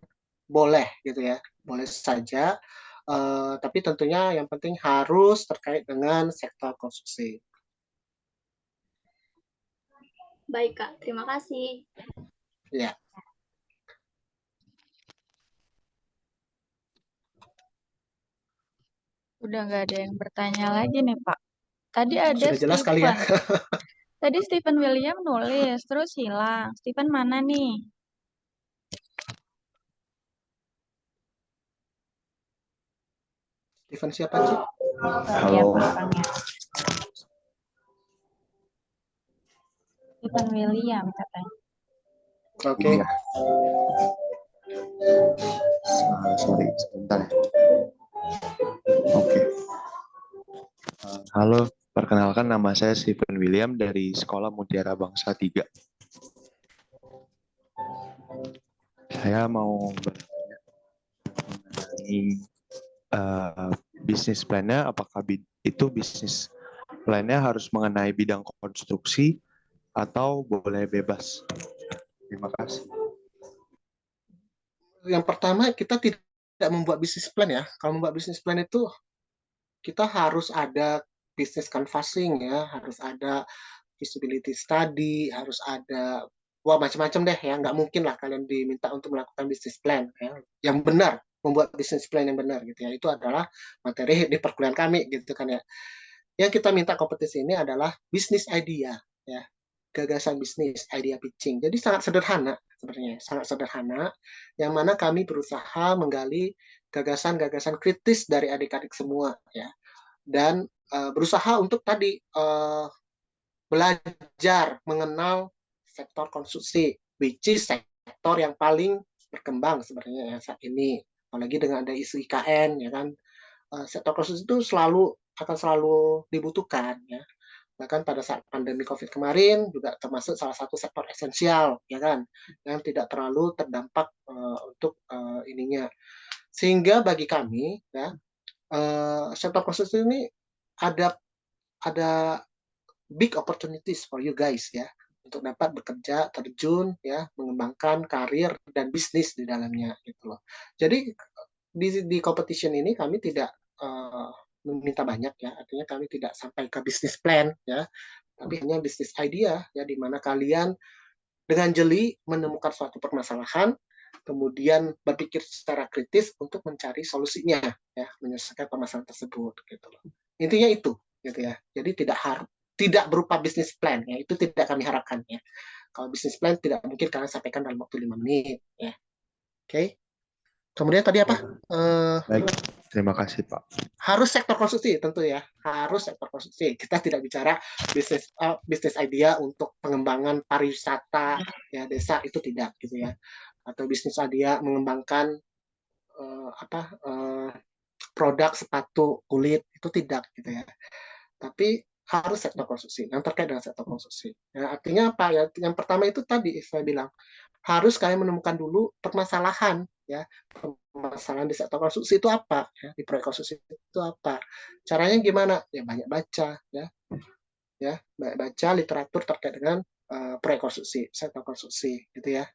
Boleh gitu ya. Boleh saja. Tapi tentunya yang penting harus terkait dengan sektor konstruksi. Baik, Kak. Terima kasih. Ya. Udah nggak ada yang bertanya lagi nih, Pak. Tadi ada Sudah jelas kali ya. Stephen. Tadi Stephen William nulis, terus hilang. Stephen mana nih? Steven siapa sih? Ya, belakangnya. Stephen William katanya. Oke. Sorry, sebentar ya. Oke. Halo, perkenalkan nama saya Stephen William dari Sekolah Mutiara Bangsa 3. Saya mau bertanya mengenai bisnis plan-nya, apakah itu bisnis plan-nya harus mengenai bidang konstruksi atau boleh bebas? Terima kasih. Yang pertama kita tidak membuat bisnis plan ya. Kalau membuat bisnis plan itu kita harus ada business canvassing ya, harus ada feasibility study, harus ada macam-macam deh ya. Nggak mungkin lah kalian diminta untuk melakukan business plan ya. Yang benar, membuat business plan yang benar gitu ya. Itu adalah materi di perkuliahan kami gitu kan ya. Yang kita minta kompetisi ini adalah bisnis idea ya. Gagasan bisnis, idea pitching. Jadi sangat sederhana sebenarnya, sangat sederhana yang mana kami berusaha menggali gagasan-gagasan kritis dari adik-adik semua ya. Dan berusaha untuk tadi belajar mengenal sektor konstruksi, which is sektor yang paling berkembang sebenarnya ya saat ini. Apalagi dengan ada isu IKN, ya kan, sektor konstruksi itu akan selalu dibutuhkan ya. Bahkan pada saat pandemi COVID kemarin juga termasuk salah satu sektor esensial, ya kan, yang tidak terlalu terdampak untuk ininya. Sehingga bagi kami, ya, sektor konstruksi ini ada big opportunities for you guys, ya, untuk dapat bekerja, terjun, ya, mengembangkan karir dan bisnis di dalamnya, gitu loh. Jadi di competition ini kami tidak meminta banyak, ya, artinya kami tidak sampai ke bisnis plan, ya, tapi hanya bisnis idea, ya, di mana kalian dengan jeli menemukan suatu permasalahan, kemudian berpikir secara kritis untuk mencari solusinya, ya, menyelesaikan permasalahan tersebut, gitu loh. Intinya itu, gitu ya. Jadi tidak berupa bisnis plan, ya, itu tidak kami harapkan, ya. Kalau bisnis plan tidak mungkin kalian sampaikan dalam waktu 5 menit, ya. Oke. Kemudian tadi apa? Baik, terima kasih Pak. Harus sektor konstruksi tentu, ya, harus sektor konstruksi. Kita tidak bicara bisnis idea untuk pengembangan pariwisata, ya, desa, itu tidak, gitu ya, atau bisnis idea mengembangkan produk sepatu kulit, itu tidak, gitu ya, tapi harus sektor konstruksi yang terkait dengan sektor konstruksi, ya. Artinya apa, ya, yang pertama itu tadi saya bilang harus kalian menemukan dulu permasalahan, ya, permasalahan di sektor konstruksi itu apa, ya, di proyek konstruksi itu apa, caranya gimana, ya, banyak baca, ya, banyak baca literatur terkait dengan proyek konstruksi, sektor konstruksi, gitu ya.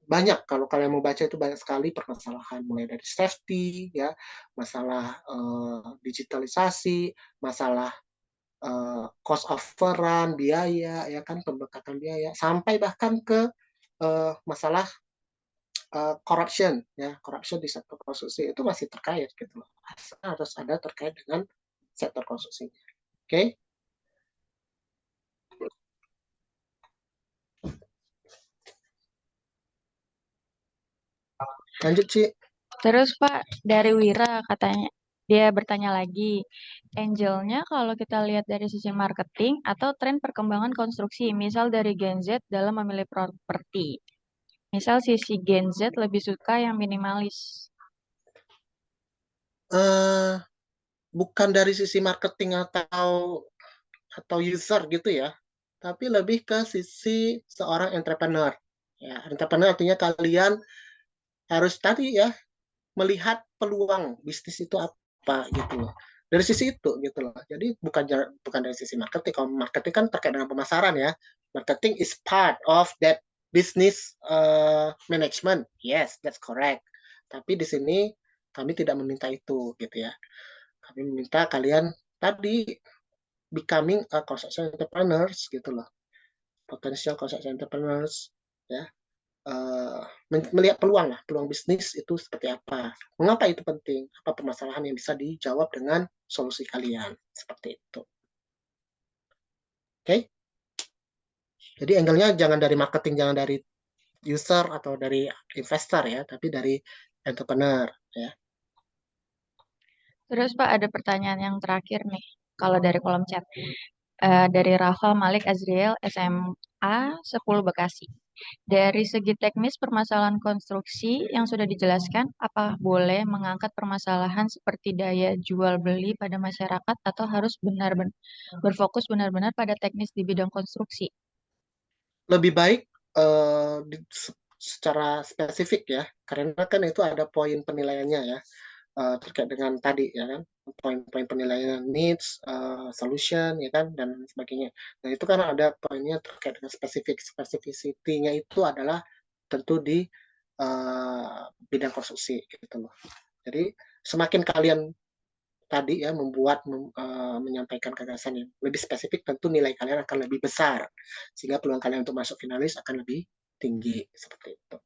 Banyak, kalau kalian mau baca itu banyak sekali permasalahan, mulai dari safety, ya, masalah digitalisasi, masalah cost of run, biaya, ya kan, pembengkakan biaya, sampai bahkan ke masalah corruption, ya, corruption di sektor konstruksi itu masih terkait, gitu loh. Harus ada terkait dengan sektor konstruksinya. Oke? Lanjut, Ci. Terus Pak, dari Wira katanya, dia bertanya lagi, Angelnya kalau kita lihat dari sisi marketing atau tren perkembangan konstruksi, misal dari Gen Z dalam memilih properti. Misal sisi Gen Z lebih suka yang minimalis. Bukan dari sisi marketing atau user gitu ya, tapi lebih ke sisi seorang entrepreneur. Ya, entrepreneur artinya kalian harus tadi, ya, melihat peluang bisnis itu apa, gitu loh. Dari sisi itu, gitu loh. Jadi bukan dari sisi marketing. Kalau marketing kan terkait dengan pemasaran, ya. Marketing is part of that business management. Yes, that's correct. Tapi di sini kami tidak meminta itu, gitu ya. Kami meminta kalian tadi becoming a construction entrepreneurs, gitu loh. Potential construction entrepreneurs, ya. Melihat peluang lah, peluang bisnis itu seperti apa, mengapa itu penting, apa permasalahan yang bisa dijawab dengan solusi kalian, seperti itu. Oke? Jadi angle-nya jangan dari marketing, jangan dari user atau dari investor, ya, tapi dari entrepreneur, ya. Terus Pak, ada pertanyaan yang terakhir nih, kalau dari kolom chat. Dari Rafal Malik Azriel, SMA 10 Bekasi. Dari segi teknis permasalahan konstruksi yang sudah dijelaskan, apa boleh mengangkat permasalahan seperti daya jual beli pada masyarakat atau harus benar-benar berfokus benar-benar pada teknis di bidang konstruksi? Lebih baik secara spesifik, ya, karena kan itu ada poin penilaiannya, ya, terkait dengan tadi, ya kan, poin-poin penilaian needs, solution, ya kan, dan sebagainya. Nah, itu kan ada poinnya terkait dengan spesifisitinya itu adalah tentu di bidang konstruksi, gitu loh. Jadi semakin kalian tadi, ya, menyampaikan gagasan yang lebih spesifik, tentu nilai kalian akan lebih besar, sehingga peluang kalian untuk masuk finalis akan lebih tinggi, seperti itu.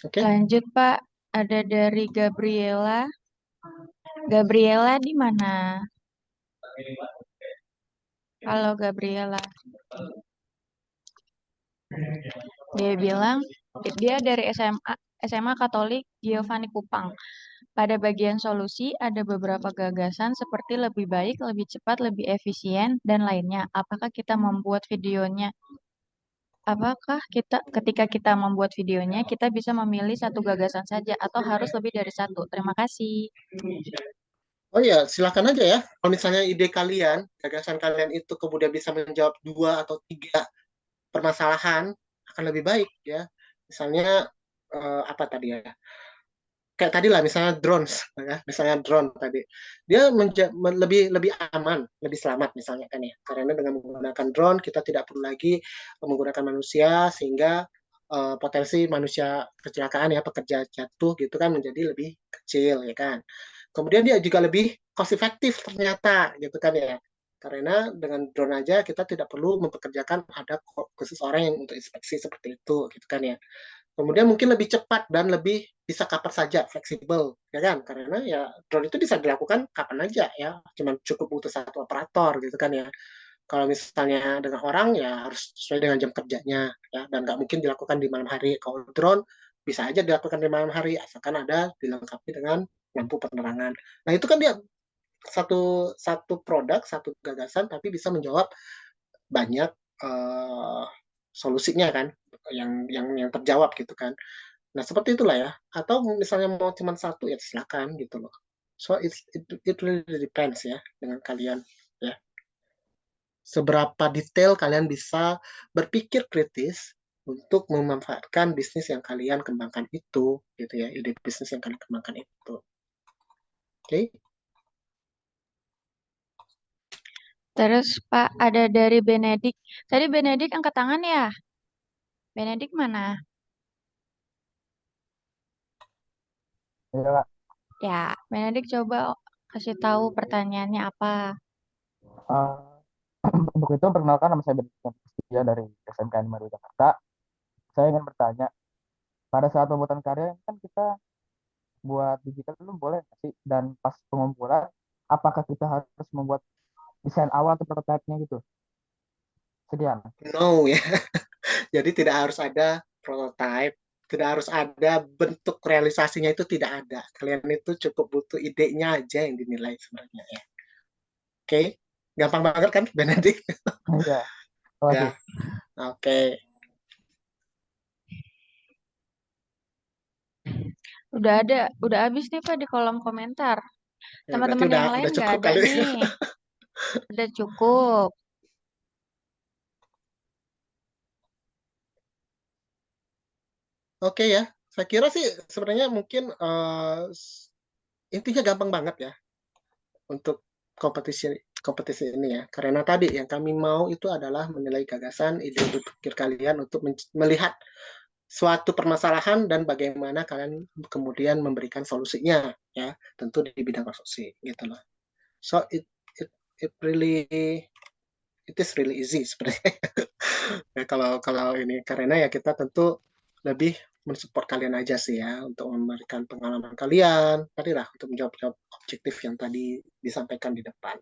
Oke? Lanjut Pak, ada dari Gabriela. Gabriela di mana? Halo Gabriela. Dia bilang dia dari SMA Katolik Giovanni Kupang. Pada bagian solusi, ada beberapa gagasan seperti lebih baik, lebih cepat, lebih efisien, dan lainnya. Apakah kita, ketika kita membuat videonya, kita bisa memilih satu gagasan saja atau harus lebih dari satu? Terima kasih. Oh ya, silakan aja ya. Kalau misalnya ide kalian, gagasan kalian itu kemudian bisa menjawab 2 atau 3 permasalahan, akan lebih baik ya. Misalnya apa tadi ya? Kayak tadi lah misalnya drones ya, misalnya drone tadi. Dia lebih lebih aman, lebih selamat misalnya kan ya. Karena dengan menggunakan drone kita tidak perlu lagi menggunakan manusia sehingga potensi manusia kecelakaan ya, pekerja jatuh gitu kan menjadi lebih kecil ya kan. Kemudian dia juga lebih cost efektif ternyata gitu kan ya. Karena dengan drone aja kita tidak perlu mempekerjakan ada khusus orang yang untuk inspeksi seperti itu gitu kan ya. Kemudian mungkin lebih cepat dan lebih bisa kapan saja, fleksibel, ya kan? Karena ya drone itu bisa dilakukan kapan aja ya, cuma cukup butuh satu operator gitu kan ya. Kalau misalnya dengan orang ya harus sesuai dengan jam kerjanya ya, dan nggak mungkin dilakukan di malam hari. Kalau drone bisa aja dilakukan di malam hari asalkan ada dilengkapi dengan lampu penerangan. Nah itu kan dia satu satu produk, satu gagasan, tapi bisa menjawab banyak solusinya kan, yang terjawab gitu kan. Nah, seperti itulah ya. Atau misalnya mau cuma satu ya silakan gitu loh. So it really depends ya dengan kalian ya. Seberapa detail kalian bisa berpikir kritis untuk memanfaatkan bisnis yang kalian kembangkan itu gitu ya, ide bisnis yang kalian kembangkan itu. Oke. Terus Pak, ada dari Benedik. Tadi Benedik angkat tangan ya? Benedik mana? Iya, Kak. Ya, Benedik coba kasih tahu pertanyaannya apa. Eh, untuk itu, perkenalkan nama saya Benedict Setia dari SMK Negeri 2 Jakarta. Saya ingin bertanya, pada saat pembuatan karya kan kita buat digital itu boleh nggak sih? Dan pas pengumpulan, apakah kita harus membuat desain awal atau prototipe-nya gitu? Sedian. No ya. Jadi tidak harus ada prototype, tidak harus ada bentuk realisasinya, itu tidak ada. Kalian itu cukup butuh idenya aja yang dinilai sebenarnya ya. Oke, gampang banget kan, Benedict? Iya, terima Ya, kasih. oke. Udah habis nih Pak di kolom komentar. Ya, berarti Teman-teman yang lain udah nggak cukup ada kali. nih. Udah cukup. Oke ya, saya kira sih sebenarnya mungkin intinya gampang banget ya untuk kompetisi kompetisi ini ya. Karena tadi yang kami mau itu adalah menilai gagasan, ide berpikir kalian untuk melihat suatu permasalahan dan bagaimana kalian kemudian memberikan solusinya ya, tentu di bidang konstruksi gitu loh. So it really it is really easy sebenarnya. Ya, kalau ini karena ya kita tentu lebih mensupport kalian aja sih ya untuk memberikan pengalaman kalian tadi lah untuk menjawab objektif yang tadi disampaikan di depan.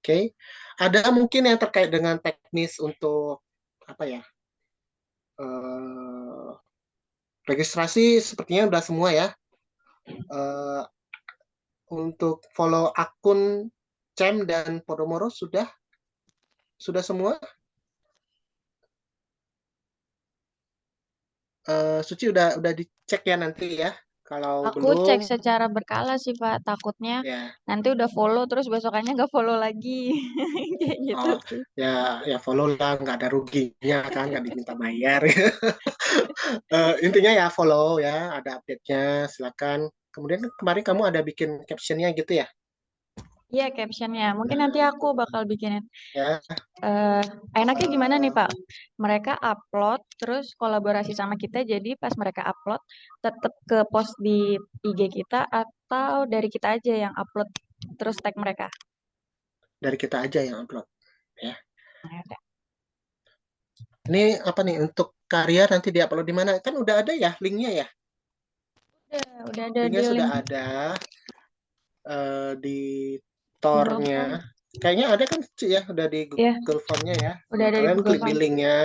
Oke, ada mungkin yang terkait dengan teknis untuk apa ya? eh, Registrasi sepertinya udah semua ya. Eh, untuk follow akun Cem dan Podomoro sudah semua. Suci udah dicek ya nanti ya. Kalau Aku cek belum secara berkala sih Pak. Takutnya ya, nanti udah follow terus besokannya nggak follow lagi. Kayak gitu oh sih. ya follow lah, nggak ada ruginya kan, nggak diminta bayar. Intinya ya follow ya, ada update-nya silakan. Kemudian kemarin kamu ada bikin captionnya gitu ya? Iya captionnya. Mungkin nanti aku bakal bikinin. Ya, eh Enaknya gimana nih Pak? Mereka upload terus kolaborasi sama kita. Jadi pas mereka upload tetap ke post di IG kita atau dari kita aja yang upload terus tag mereka. dari kita aja yang upload ya. Nah, udah. Ini apa nih untuk karya nanti diupload di mana? Kan udah ada ya linknya ya? Udah ada Linknya di sudah link ada di Google Tor-nya. Form. Kayaknya ada kan Ci, ya, udah di Ya, Google Form-nya ya. udah Nah, ada di kalian Google klik di Form. linknya,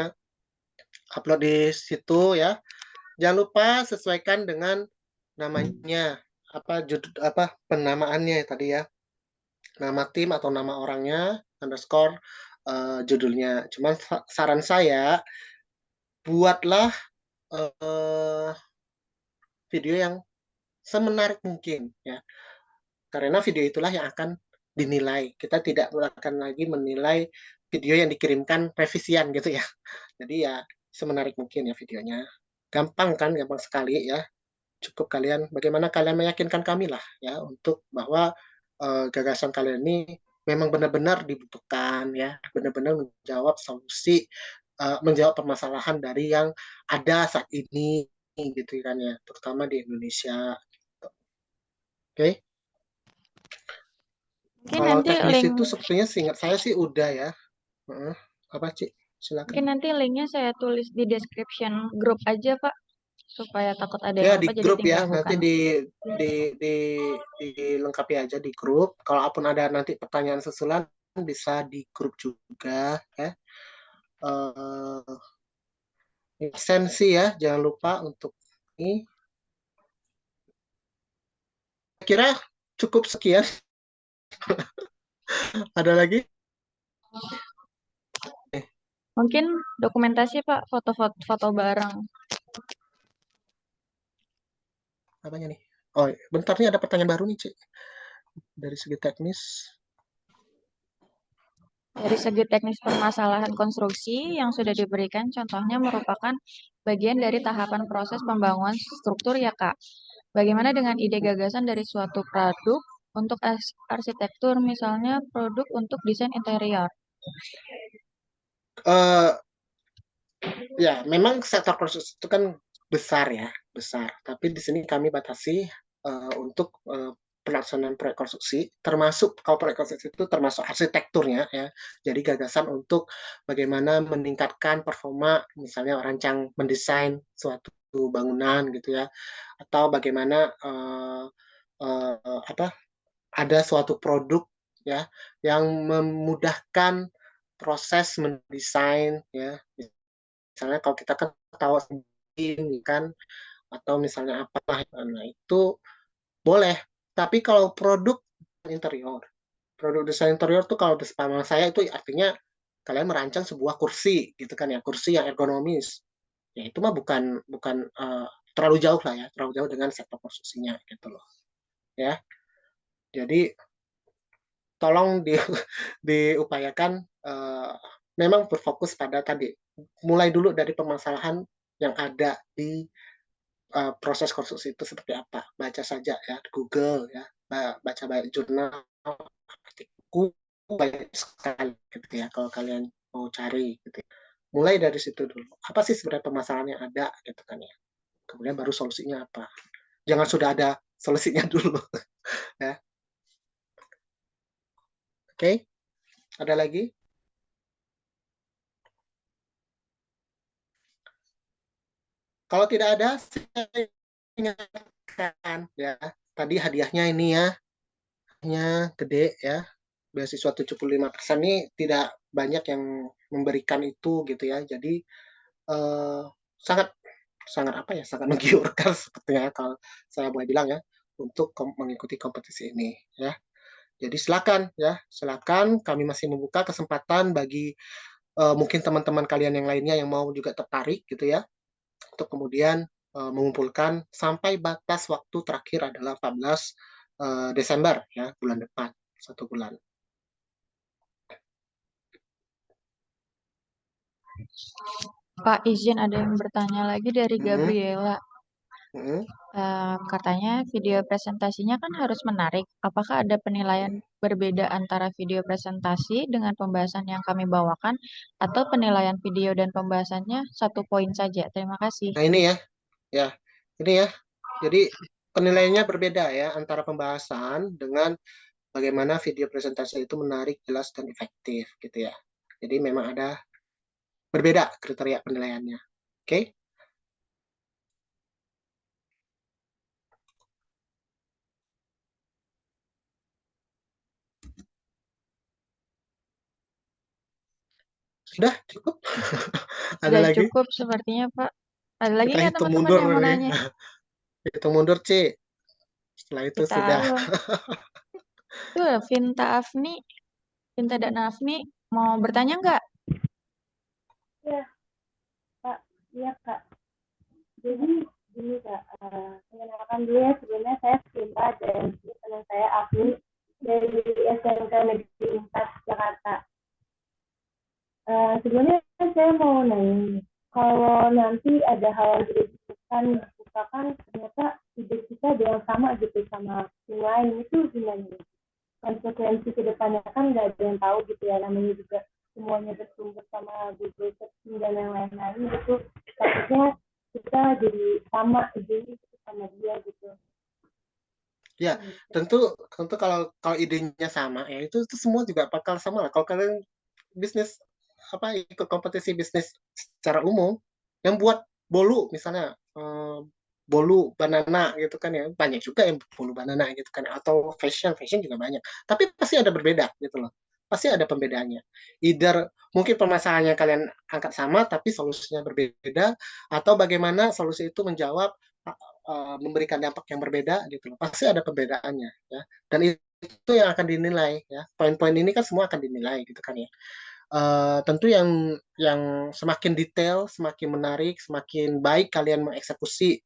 upload di situ ya. Jangan lupa sesuaikan dengan namanya penamaannya tadi ya, nama tim atau nama orangnya underscore judulnya. Cuman saran saya buatlah video yang semenarik mungkin ya, karena video itulah yang akan dinilai. Kita tidak akan lagi menilai video yang dikirimkan revisian gitu ya. Jadi ya semenarik mungkin ya videonya. Gampang kan, gampang sekali ya. Cukup kalian, bagaimana kalian meyakinkan kami lah ya untuk bahwa gagasan kalian ini memang benar-benar dibutuhkan ya, benar-benar menjawab solusi, menjawab permasalahan dari yang ada saat ini gitu kan ya, terutama di Indonesia. Oke. Mungkin Kalau nanti teknis link itu sepertinya seingat saya sih udah ya. Apa Cik? Silakan. mungkin nanti linknya saya tulis di description grup aja, Pak, supaya takut ada Ya yang di lupa jadi grup tinggal ya, nanti buka. di di dilengkapi aja di grup. Kalaupun ada nanti pertanyaan susulan bisa di grup juga ya. Sensi ya, jangan lupa untuk ini. Kira cukup sekian. Ada lagi? Mungkin dokumentasi, Pak, foto-foto bareng. Apanya nih? Oh, bentar nih ada pertanyaan baru nih, Cik. Dari segi teknis. Dari segi teknis permasalahan konstruksi yang sudah diberikan, contohnya merupakan bagian dari tahapan proses pembangunan struktur ya, Kak. Bagaimana dengan ide gagasan dari suatu produk untuk arsitektur, misalnya produk untuk desain interior? Uh, ya, memang sektor konstruksi itu kan besar ya, besar. Tapi di sini kami batasi untuk pelaksanaan proyek konstruksi, termasuk kalau proyek konstruksi itu termasuk arsitekturnya ya. Jadi gagasan untuk bagaimana meningkatkan performa, misalnya rancang mendesain suatu bangunan gitu ya, atau bagaimana ada suatu produk ya yang memudahkan proses mendesain ya. Misalnya kalau kita kan tahu ini kan, atau misalnya apa, nah itu boleh. Tapi kalau produk desain interior tuh kalau pemahaman saya itu artinya kalian merancang sebuah kursi gitu kan ya, kursi yang ergonomis. Ya itu mah bukan bukan terlalu jauh lah ya, terlalu jauh dengan sektor konstruksinya gitu loh. Ya. Jadi tolong diupayakan memang berfokus pada tadi, mulai dulu dari permasalahan yang ada di proses konstruksi itu seperti apa. Baca saja ya di Google ya, baca banyak jurnal, artikel, banyak sekali gitu ya kalau kalian mau cari gitu ya. Mulai dari situ dulu. Apa sih sebenarnya permasalahan yang ada gitu kan ya. Kemudian baru solusinya apa. Jangan sudah ada solusinya dulu ya. Oke, ada lagi? Kalau tidak ada, saya ingatkan ya. Tadi hadiahnya ini ya, gede ya. Beasiswa 75% ini tidak banyak yang memberikan itu gitu ya. Jadi sangat sangat apa ya, sangat menggiurkan sepertinya kalau saya boleh bilang ya untuk mengikuti kompetisi ini ya. Jadi silakan kami masih membuka kesempatan bagi mungkin teman-teman kalian yang lainnya yang mau juga tertarik gitu ya untuk kemudian mengumpulkan sampai batas waktu terakhir adalah 14 Desember ya, bulan depan, 1 bulan. Pak, izin ada yang bertanya lagi dari Gabriela. Katanya video presentasinya kan harus menarik. Apakah ada penilaian berbeda antara video presentasi dengan pembahasan yang kami bawakan atau penilaian video dan pembahasannya 1 poin saja? Terima kasih. Nah ini ya, ini ya. Jadi penilaiannya berbeda ya antara pembahasan dengan bagaimana video presentasi itu menarik, jelas dan efektif gitu ya. Jadi memang ada berbeda kriteria penilaiannya. Oke? Sudah cukup? Ada Sudah lagi? cukup sepertinya, Pak. Ada lagi Kita nggak hitung teman-teman mundur yang mau nih. nanya? Hitung mundur, Ci. Setelah itu Kita sudah tuh Vinta dan Afni mau bertanya nggak? Ya, Kak. Iya, Kak. Jadi gini, Kak. Perkenalkan dulu ya, sebelumnya saya Sinta dan teman saya Afni dari SMK Negeri 4 Jakarta. Sebelumnya saya mau nanya, kalau nanti ada hal yang dibutuhkan, misalkan ternyata ide kita ada yang sama gitu sama yang lain, itu gimana? Konsekuensi ke depannya kan nggak ada yang tahu gitu ya, namanya juga semuanya bersumber sama Google Searching dan yang lain-lain gitu. Takutnya kita jadi sama ide sama dia gitu. ya tentu kalau idenya sama ya itu semua juga bakal sama lah. Kalau kalian bisnis ikut kompetisi bisnis secara umum yang buat bolu misalnya bolu banana gitu kan ya, banyak juga yang bolu banana gitu kan, atau fashion juga banyak, tapi pasti ada berbeda gitu loh, pasti ada pembedaannya. Either mungkin permasalahannya kalian angkat sama tapi solusinya berbeda, atau bagaimana solusi itu menjawab memberikan dampak yang berbeda gitu loh, pasti ada perbedaannya ya. Dan itu yang akan dinilai ya, poin-poin ini kan semua akan dinilai gitu kan ya. Tentu yang semakin detail, semakin menarik, semakin baik kalian mengeksekusi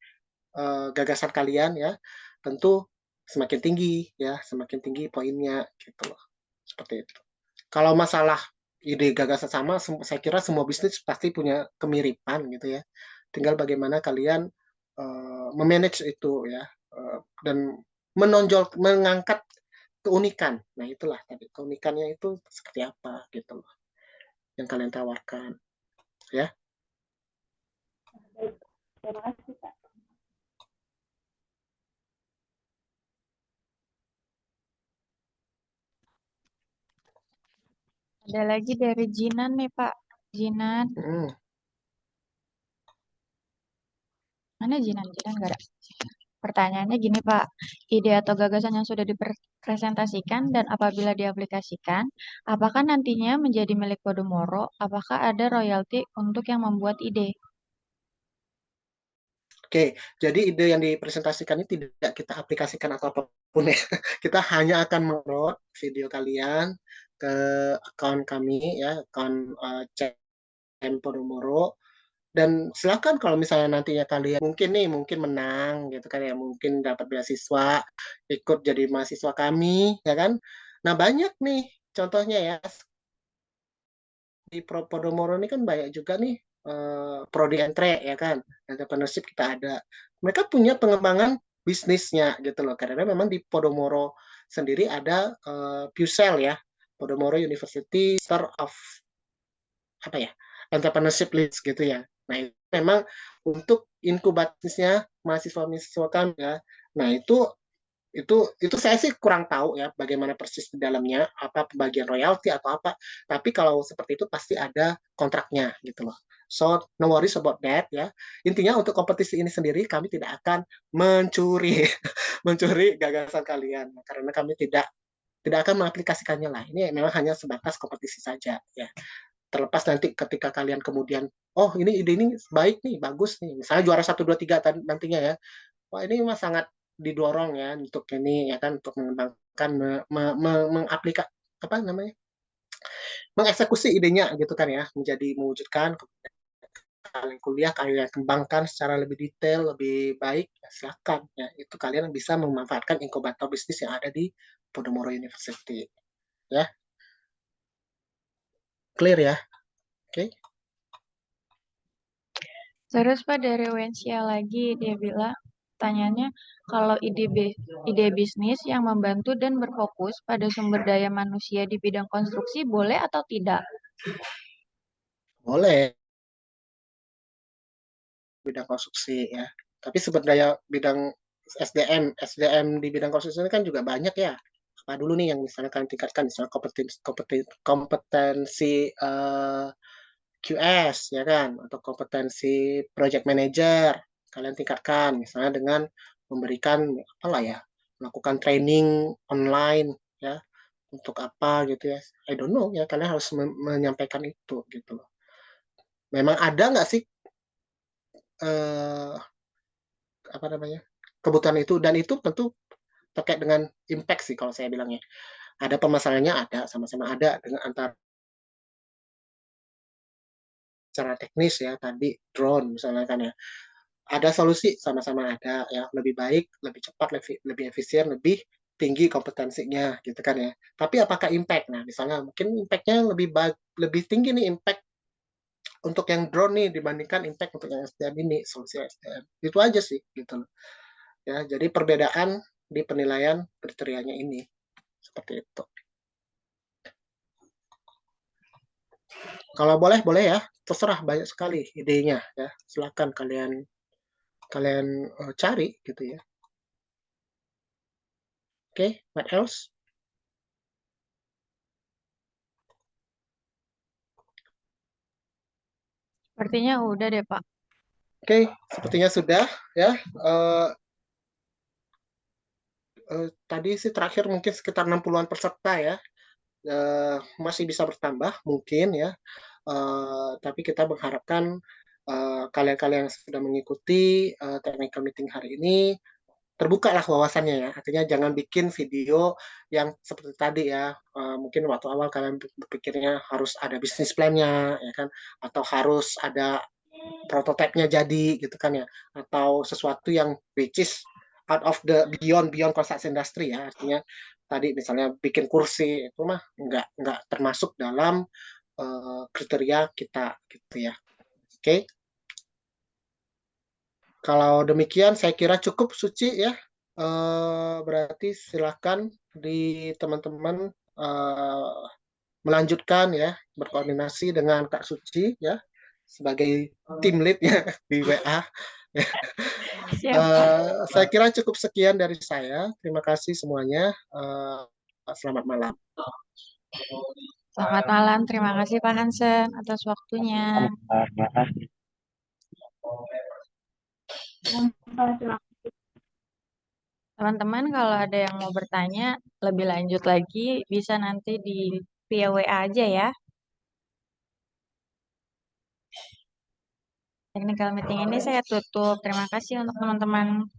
gagasan kalian ya, tentu semakin tinggi ya, semakin tinggi poinnya gitu loh. Seperti itu. Kalau masalah ide gagasan sama, saya kira semua bisnis pasti punya kemiripan gitu ya. Tinggal bagaimana kalian memanage itu ya, dan mengangkat keunikan. Nah, itulah tadi keunikannya itu seperti apa gitu loh yang kalian tawarkan ya. Baik, terima kasih, Kak. Ada lagi dari Jinan nih Pak. Jinan, mana Jinan? Jinan nggak ada. Pertanyaannya gini Pak, ide atau gagasan yang sudah dipresentasikan dan apabila diaplikasikan, apakah nantinya menjadi milik Podomoro? Apakah ada royalti untuk yang membuat ide? Oke, jadi ide yang dipresentasikan ini tidak kita aplikasikan atau apapun ya. Kita hanya akan mengupload video kalian ke akun kami ya, akun CM Podomoro. Dan silakan kalau misalnya nantinya kalian mungkin menang gitu kan ya, mungkin dapat beasiswa, ikut jadi mahasiswa kami ya kan. Nah, banyak nih contohnya ya, di Podomoro ini kan banyak juga nih prodi entre ya kan, entrepreneurship kita ada. Mereka punya pengembangan bisnisnya gitu loh, karena memang di Podomoro sendiri ada PUSEL ya, Podomoro University Center of entrepreneurship list gitu ya. Nah, itu memang untuk inkubatisnya mahasiswa-mahasiswa kan ya. Nah, itu saya sih kurang tahu ya bagaimana persis di dalamnya, apa pembagian royalti atau apa, tapi kalau seperti itu pasti ada kontraknya gitu loh. So no worries about that ya. Intinya untuk kompetisi ini sendiri kami tidak akan mencuri mencuri gagasan kalian karena kami tidak akan mengaplikasikannya lah. Ini memang hanya sebatas kompetisi saja ya. Terlepas nanti ketika kalian kemudian ini ide ini baik nih, bagus nih, misalnya juara 1 2 3 nantinya ya, wah ini mah sangat didorong ya untuk ini ya kan, untuk mengembangkan mengaplikasi mengeksekusi idenya gitu kan ya, menjadi mewujudkan kalian kuliah, kalian kembangkan secara lebih detail, lebih baik, ya silakan ya, itu kalian bisa memanfaatkan inkubator bisnis yang ada di Podomoro University ya. Clear ya. Oke. Terus Pak dari Wensia lagi, dia bilang, tanyanya, kalau ide bisnis yang membantu dan berfokus pada sumber daya manusia di bidang konstruksi boleh atau tidak? Boleh bidang konstruksi ya. Tapi sumber daya bidang SDM di bidang konstruksi ini kan juga banyak ya. Apa dulu nih yang misalnya kalian tingkatkan, misalnya kompetensi QS ya kan, atau kompetensi project manager kalian tingkatkan misalnya dengan memberikan melakukan training online ya, untuk apa gitu ya. I don't know ya, kalian harus menyampaikan itu gitu loh. Memang ada nggak sih kebutuhan itu, dan itu tentu terkait dengan impact sih kalau saya bilangnya. Ada permasalahannya, ada, sama-sama ada dengan antara secara teknis ya tadi drone misalnya kan ya. Ada solusi, sama-sama ada ya, lebih baik, lebih cepat, lebih efisien, lebih tinggi kompetensinya gitu kan ya. Tapi apakah impact? Nah, misalnya mungkin impact-nya lebih tinggi nih impact untuk yang drone nih dibandingkan impact untuk yang SDM ini, solusi SDM. Itu aja sih gitu loh. Ya, jadi perbedaan di penilaian kriterianya ini seperti itu. Kalau boleh ya, terserah banyak sekali idenya ya. Silakan kalian cari gitu ya. Oke, what else? Sepertinya udah deh, Pak. Oke, sepertinya sudah ya. Tadi sih terakhir mungkin sekitar 60-an peserta ya. Masih bisa bertambah mungkin ya. Tapi kita mengharapkan kalian-kalian yang sudah mengikuti technical meeting hari ini terbuka lah wawasannya ya. Artinya jangan bikin video yang seperti tadi ya. Mungkin waktu awal kalian berpikirnya harus ada bisnis plan-nya ya kan, atau harus ada prototipenya jadi gitu kan ya, atau sesuatu yang which is out of the beyond construction industry ya. Artinya tadi misalnya bikin kursi itu mah nggak termasuk dalam kriteria kita gitu ya. Oke. Kalau demikian saya kira cukup Suci ya. Berarti silakan di teman-teman melanjutkan ya, berkoordinasi dengan Kak Suci ya sebagai tim lead ya di WA. Siap, Pak. Saya kira cukup sekian dari saya. Terima kasih semuanya. Selamat malam. Selamat malam. Terima kasih Pak Hansen atas waktunya. Terima kasih. Teman-teman, kalau ada yang mau bertanya lebih lanjut lagi, bisa nanti di via WA aja ya. Technical meeting ini saya tutup. Terima kasih untuk teman-teman.